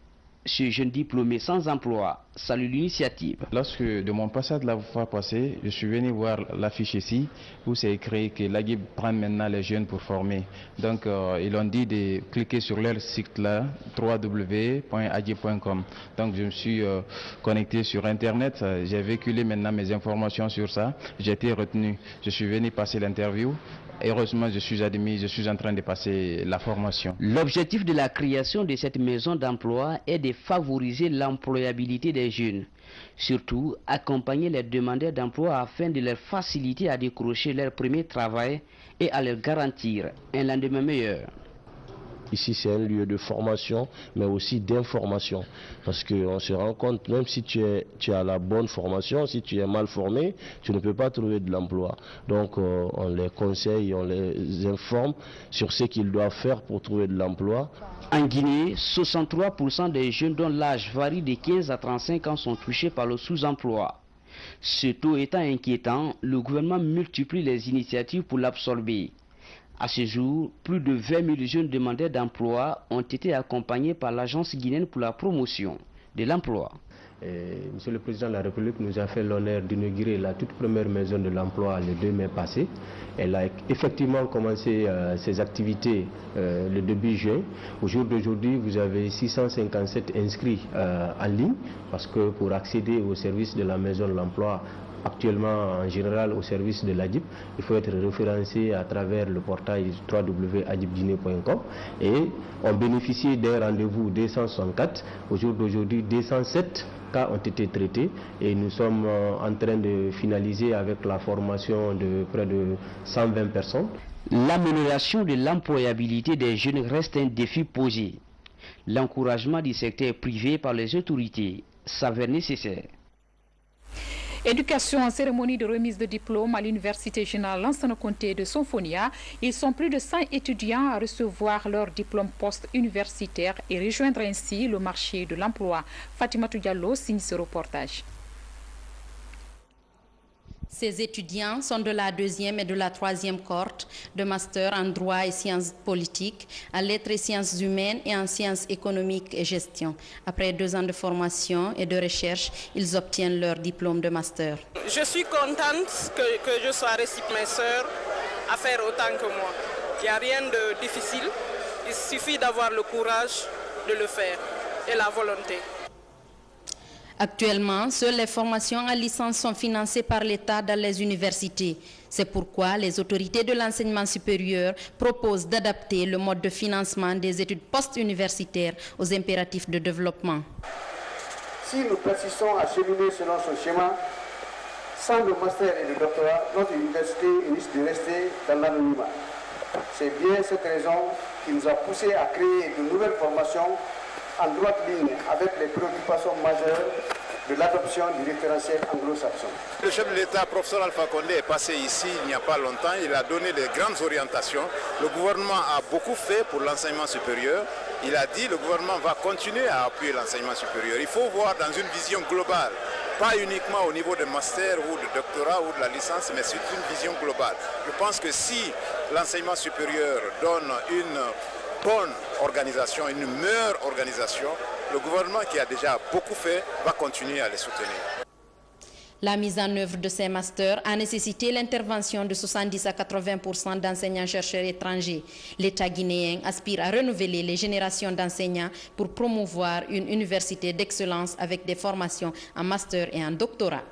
Ce jeune diplômé sans emploi salue l'initiative. Lorsque de mon passage la fois passée, je suis venu voir l'affiche ici où c'est écrit que l'AGIB prend maintenant les jeunes pour former. Donc ils ont dit de cliquer sur leur site là, www.agib.com. Donc je me suis connecté sur internet, j'ai véhiculé maintenant mes informations sur ça, j'ai été retenu. Je suis venu passer l'interview. Heureusement, je suis admis, je suis en train de passer la formation. L'objectif de la création de cette maison d'emploi est de favoriser l'employabilité des jeunes. Surtout, accompagner les demandeurs d'emploi afin de leur faciliter à décrocher leur premier travail et à leur garantir un lendemain meilleur. Ici, c'est un lieu de formation, mais aussi d'information. Parce qu'on se rend compte, même si tu as la bonne formation, si tu es mal formé, tu ne peux pas trouver de l'emploi. Donc, on les conseille, on les informe sur ce qu'ils doivent faire pour trouver de l'emploi. En Guinée, 63% des jeunes dont l'âge varie de 15 à 35 ans sont touchés par le sous-emploi. Ce taux étant inquiétant, le gouvernement multiplie les initiatives pour l'absorber. À ce jour, plus de 20 000 jeunes demandeurs d'emploi ont été accompagnés par l'Agence guinéenne pour la promotion de l'emploi. Monsieur le Président de la République nous a fait l'honneur d'inaugurer la toute première maison de l'emploi le 2 mai passé. Elle a effectivement commencé ses activités le début juin. Au jour d'aujourd'hui, vous avez 657 inscrits en ligne, parce que pour accéder au service de la maison de l'emploi, actuellement en général au service de l'ADIP, il faut être référencé à travers le portail www.adipguinée.com et on bénéficie d'un rendez-vous 264. Au jour d'aujourd'hui, 207 cas ont été traités et nous sommes en train de finaliser avec la formation de près de 120 personnes. L'amélioration de l'employabilité des jeunes reste un défi posé. L'encouragement du secteur privé par les autorités s'avère nécessaire. Éducation en cérémonie de remise de diplôme à l'Université générale Lansana Conté de Sonfonia. Ils sont plus de 100 étudiants à recevoir leur diplôme post-universitaire et rejoindre ainsi le marché de l'emploi. Fatimatou Diallo signe ce reportage. Ces étudiants sont de la 2e et de la 3e cohorte de master en droit et sciences politiques, en lettres et sciences humaines et en sciences économiques et gestion. Après 2 ans de formation et de recherche, ils obtiennent leur diplôme de master. Je suis contente que je sois reçue mes sœurs à faire autant que moi. Il n'y a rien de difficile, il suffit d'avoir le courage de le faire et la volonté. Actuellement, seules les formations en licence sont financées par l'État dans les universités. C'est pourquoi les autorités de l'enseignement supérieur proposent d'adapter le mode de financement des études post-universitaires aux impératifs de développement. Si nous persistons à cheminer selon ce schéma, sans le master et le doctorat, notre université risque de rester dans l'anonymat. C'est bien cette raison qui nous a poussé à créer de nouvelles formations en droite ligne avec les préoccupations majeures de l'adoption du référentiel anglo-saxon. Le chef de l'État, professeur Alpha Condé, est passé ici il n'y a pas longtemps. Il a donné de grandes orientations. Le gouvernement a beaucoup fait pour l'enseignement supérieur. Il a dit que le gouvernement va continuer à appuyer l'enseignement supérieur. Il faut voir dans une vision globale, pas uniquement au niveau de master ou de doctorat ou de la licence, mais c'est une vision globale. Je pense que si l'enseignement supérieur donne une bonne organisation, une meilleure organisation, le gouvernement qui a déjà beaucoup fait va continuer à les soutenir. La mise en œuvre de ces masters a nécessité l'intervention de 70 à 80% d'enseignants-chercheurs étrangers. L'État guinéen aspire à renouveler les générations d'enseignants pour promouvoir une université d'excellence avec des formations en master et en doctorat.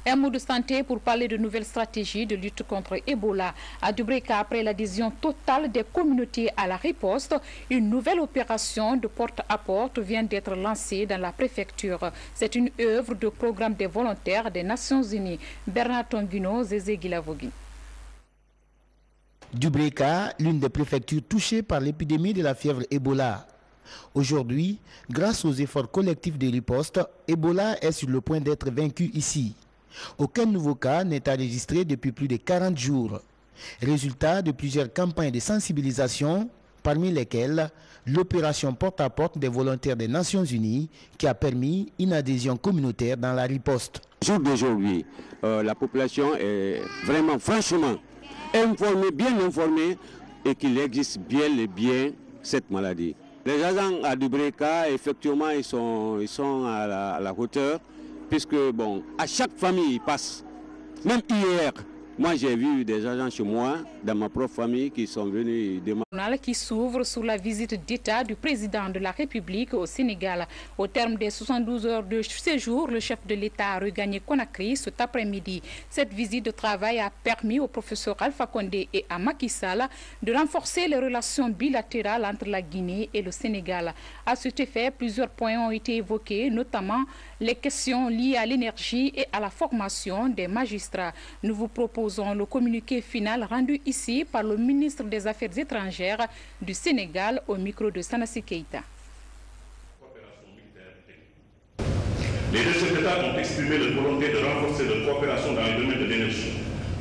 Un mot de santé pour parler de nouvelles stratégies de lutte contre Ebola. À Dubreka, après l'adhésion totale des communautés à la riposte, une nouvelle opération de porte-à-porte vient d'être lancée dans la préfecture. C'est une œuvre de programme des volontaires des Nations Unies. Bernard Tonguino, Zézé Guilavogui. Dubreka, l'une des préfectures touchées par l'épidémie de la fièvre Ebola. Aujourd'hui, grâce aux efforts collectifs de riposte, Ebola est sur le point d'être vaincu ici. Aucun nouveau cas n'est enregistré depuis plus de 40 jours. Résultat de plusieurs campagnes de sensibilisation, parmi lesquelles l'opération porte-à-porte des volontaires des Nations Unies qui a permis une adhésion communautaire dans la riposte. Au jour d'aujourd'hui, la population est vraiment, franchement, informée, bien informée et qu'il existe bien et bien cette maladie. Les agents à Dubreka, effectivement, ils sont à la hauteur. Puisque, bon, à chaque famille, ils passent. Même hier, moi j'ai vu des agents chez moi, dans ma propre famille, qui sont venus demander. Qui s'ouvre sur la visite d'État du président de la République au Sénégal. Au terme des 72 heures de séjour, le chef de l'État a regagné Conakry cet après-midi. Cette visite de travail a permis au professeur Alpha Condé et à Macky Sall de renforcer les relations bilatérales entre la Guinée et le Sénégal. À cet effet, plusieurs points ont été évoqués, notamment les questions liées à l'énergie et à la formation des magistrats. Nous vous proposons le communiqué final rendu ici par le ministre des Affaires étrangères du Sénégal au micro de Sanassi Keïta. Les deux secrétaires ont exprimé leur volonté de renforcer leur coopération dans le domaine de l'énergie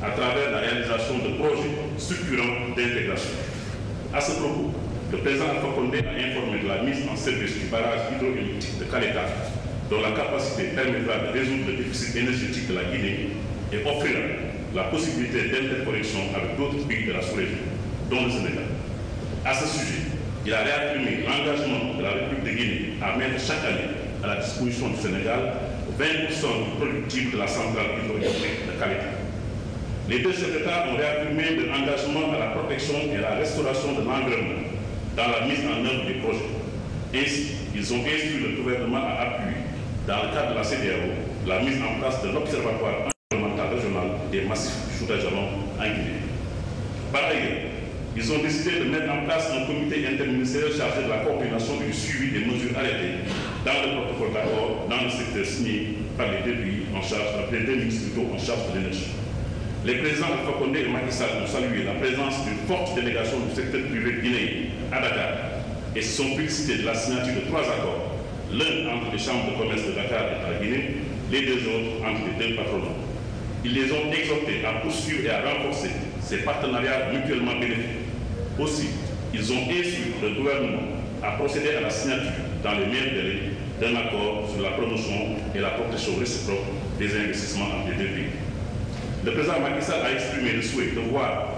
à travers la réalisation de projets structurants d'intégration. À ce propos, le président Alpha Condé a informé de la mise en service du barrage hydroélectrique de Kaleta, dont la capacité permettra de résoudre le déficit énergétique de la Guinée et offrira la possibilité d'interconnexion avec d'autres pays de la sous-région, dont le Sénégal. À ce sujet, il a réaffirmé l'engagement de la République de Guinée à mettre chaque année à la disposition du Sénégal 20% du productif de la centrale hydroélectrique de Kaleta. Les deux secrétaires ont réaffirmé leur engagement à la protection et à la restauration de l'environnement dans la mise en œuvre des projets. Ainsi, ils ont instruit le gouvernement à appuyer, dans le cadre de la CEDEAO, la mise en place de l'Observatoire environnemental régional des massifs du Chouta-Jalon en Guinée. Par ailleurs, ils ont décidé de mettre en place un comité interministériel chargé de la coordination et du suivi des mesures arrêtées dans le protocole d'accord dans le secteur signé par les deux pays en charge, les deux ministres en charge de l'énergie. Les présidents Alpha Condé et Macky Sall ont salué la présence d'une forte délégation du secteur privé guinéen à Dakar et se sont félicités de la signature de 3 accords, l'un entre les chambres de commerce de Dakar et de la Guinée, les deux autres entre les deux patronats. Ils les ont exhortés à poursuivre et à renforcer ces partenariats mutuellement bénéfiques. Aussi, ils ont instruit le gouvernement à procéder à la signature dans les meilleurs délais d'un accord sur la promotion et la protection réciproque des investissements entre les deux pays. Le président Macky Sall a exprimé le souhait de voir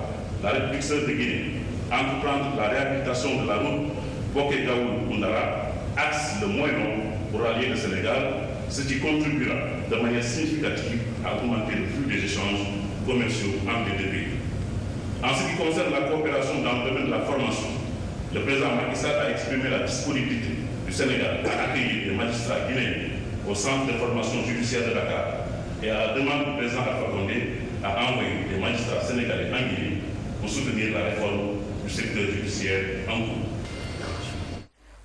la République sœur de Guinée entreprendre la réhabilitation de la route Boké-Gaoul-Oundara, axe le moins long pour allier le Sénégal, ce qui contribuera de manière significative à augmenter le flux des échanges commerciaux entre les deux pays. En ce qui concerne la coopération dans le domaine de la formation, le président Macky Sall a exprimé la disponibilité du Sénégal à accueillir des magistrats guinéens au centre de formation judiciaire de Dakar et à la demande du président Alpha Condé à envoyer des magistrats sénégalais en Guinée pour soutenir la réforme du secteur judiciaire en cours.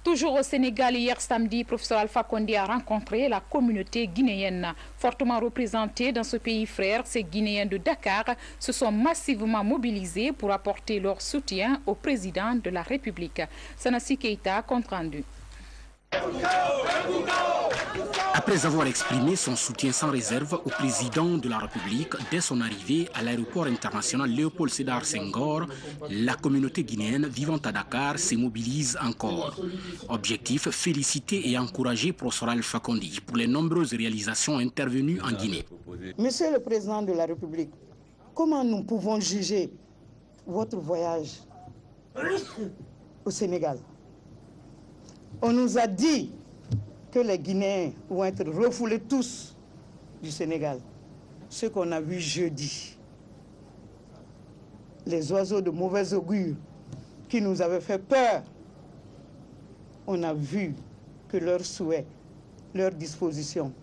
Toujours au Sénégal, hier samedi, professeur Alpha Condé a rencontré la communauté guinéenne. Fortement représentée dans ce pays frère, ces Guinéens de Dakar se sont massivement mobilisés pour apporter leur soutien au président de la République. Sanassi Keïta, compte rendu. Après avoir exprimé son soutien sans réserve au président de la République dès son arrivée à l'aéroport international Léopold Sédar Senghor, la communauté guinéenne vivant à Dakar se mobilise encore. Objectif, féliciter et encourager professeur Alpha Condé pour les nombreuses réalisations intervenues en Guinée. Monsieur le président de la République, comment nous pouvons juger votre voyage au Sénégal? On nous a dit que les Guinéens vont être refoulés tous du Sénégal. Ce qu'on a vu jeudi, les oiseaux de mauvais augure qui nous avaient fait peur, on a vu que leur souhait, leur disposition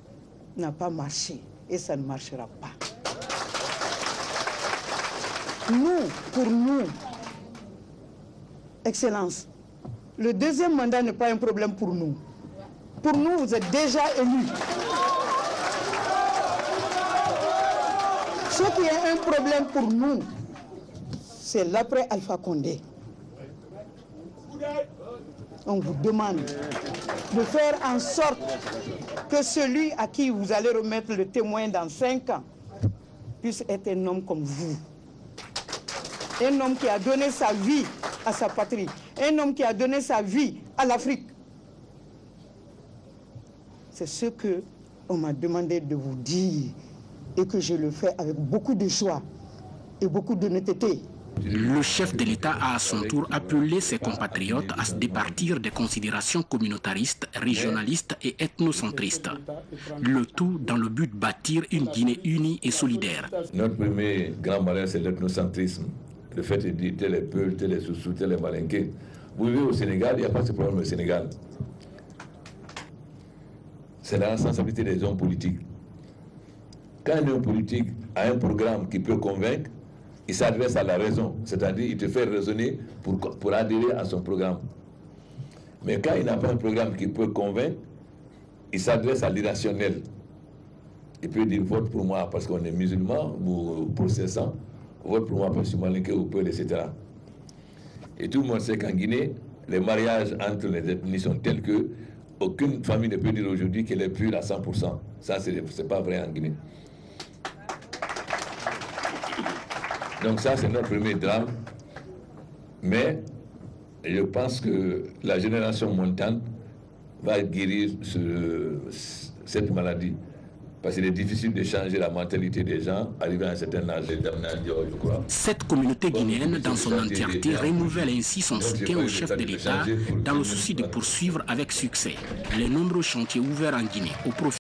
n'a pas marché et ça ne marchera pas. Nous, pour nous, Excellence, le deuxième mandat n'est pas un problème pour nous. Pour nous, vous êtes déjà élus. Ce qui est un problème pour nous, c'est l'après Alpha Condé. On vous demande de faire en sorte que celui à qui vous allez remettre le témoin dans 5 ans puisse être un homme comme vous. Un homme qui a donné sa vie à sa patrie. Un homme qui a donné sa vie à l'Afrique. C'est ce qu'on m'a demandé de vous dire et que je le fais avec beaucoup de joie et beaucoup d'honnêteté. Le chef de l'État a à son tour appelé ses compatriotes à se départir des considérations communautaristes, régionalistes et ethnocentristes. Le tout dans le but de bâtir une Guinée unie et solidaire. Notre premier grand malheur, c'est l'ethnocentrisme. Le fait de dire tel est Peul, tel est Soussou, tel est Malinké. Vous vivez au Sénégal, il n'y a pas ce problème au Sénégal. C'est la responsabilité des hommes politiques. Quand un homme politique a un programme qui peut convaincre, il s'adresse à la raison, c'est-à-dire il te fait raisonner pour adhérer à son programme. Mais quand il n'a pas un programme qui peut convaincre, il s'adresse à l'irrationnel. Il peut dire vote pour moi parce qu'on est musulman ou protestant, vote pour moi parce que je suis malinqué ou peu, etc. Et tout le monde sait qu'en Guinée, les mariages entre les ethnies sont tels que aucune famille ne peut dire aujourd'hui qu'elle est pure à 100%. Ça, c'est pas vrai en Guinée. Donc ça, c'est notre premier drame. Mais je pense que la génération montante va guérir cette maladie. Parce qu'il est difficile de changer la mentalité des gens, arriver à un certain âge, je crois. Cette communauté guinéenne, dans son entièreté, renouvelle ainsi son soutien au chef de l'État dans le souci de poursuivre avec succès les nombreux chantiers ouverts en Guinée au profit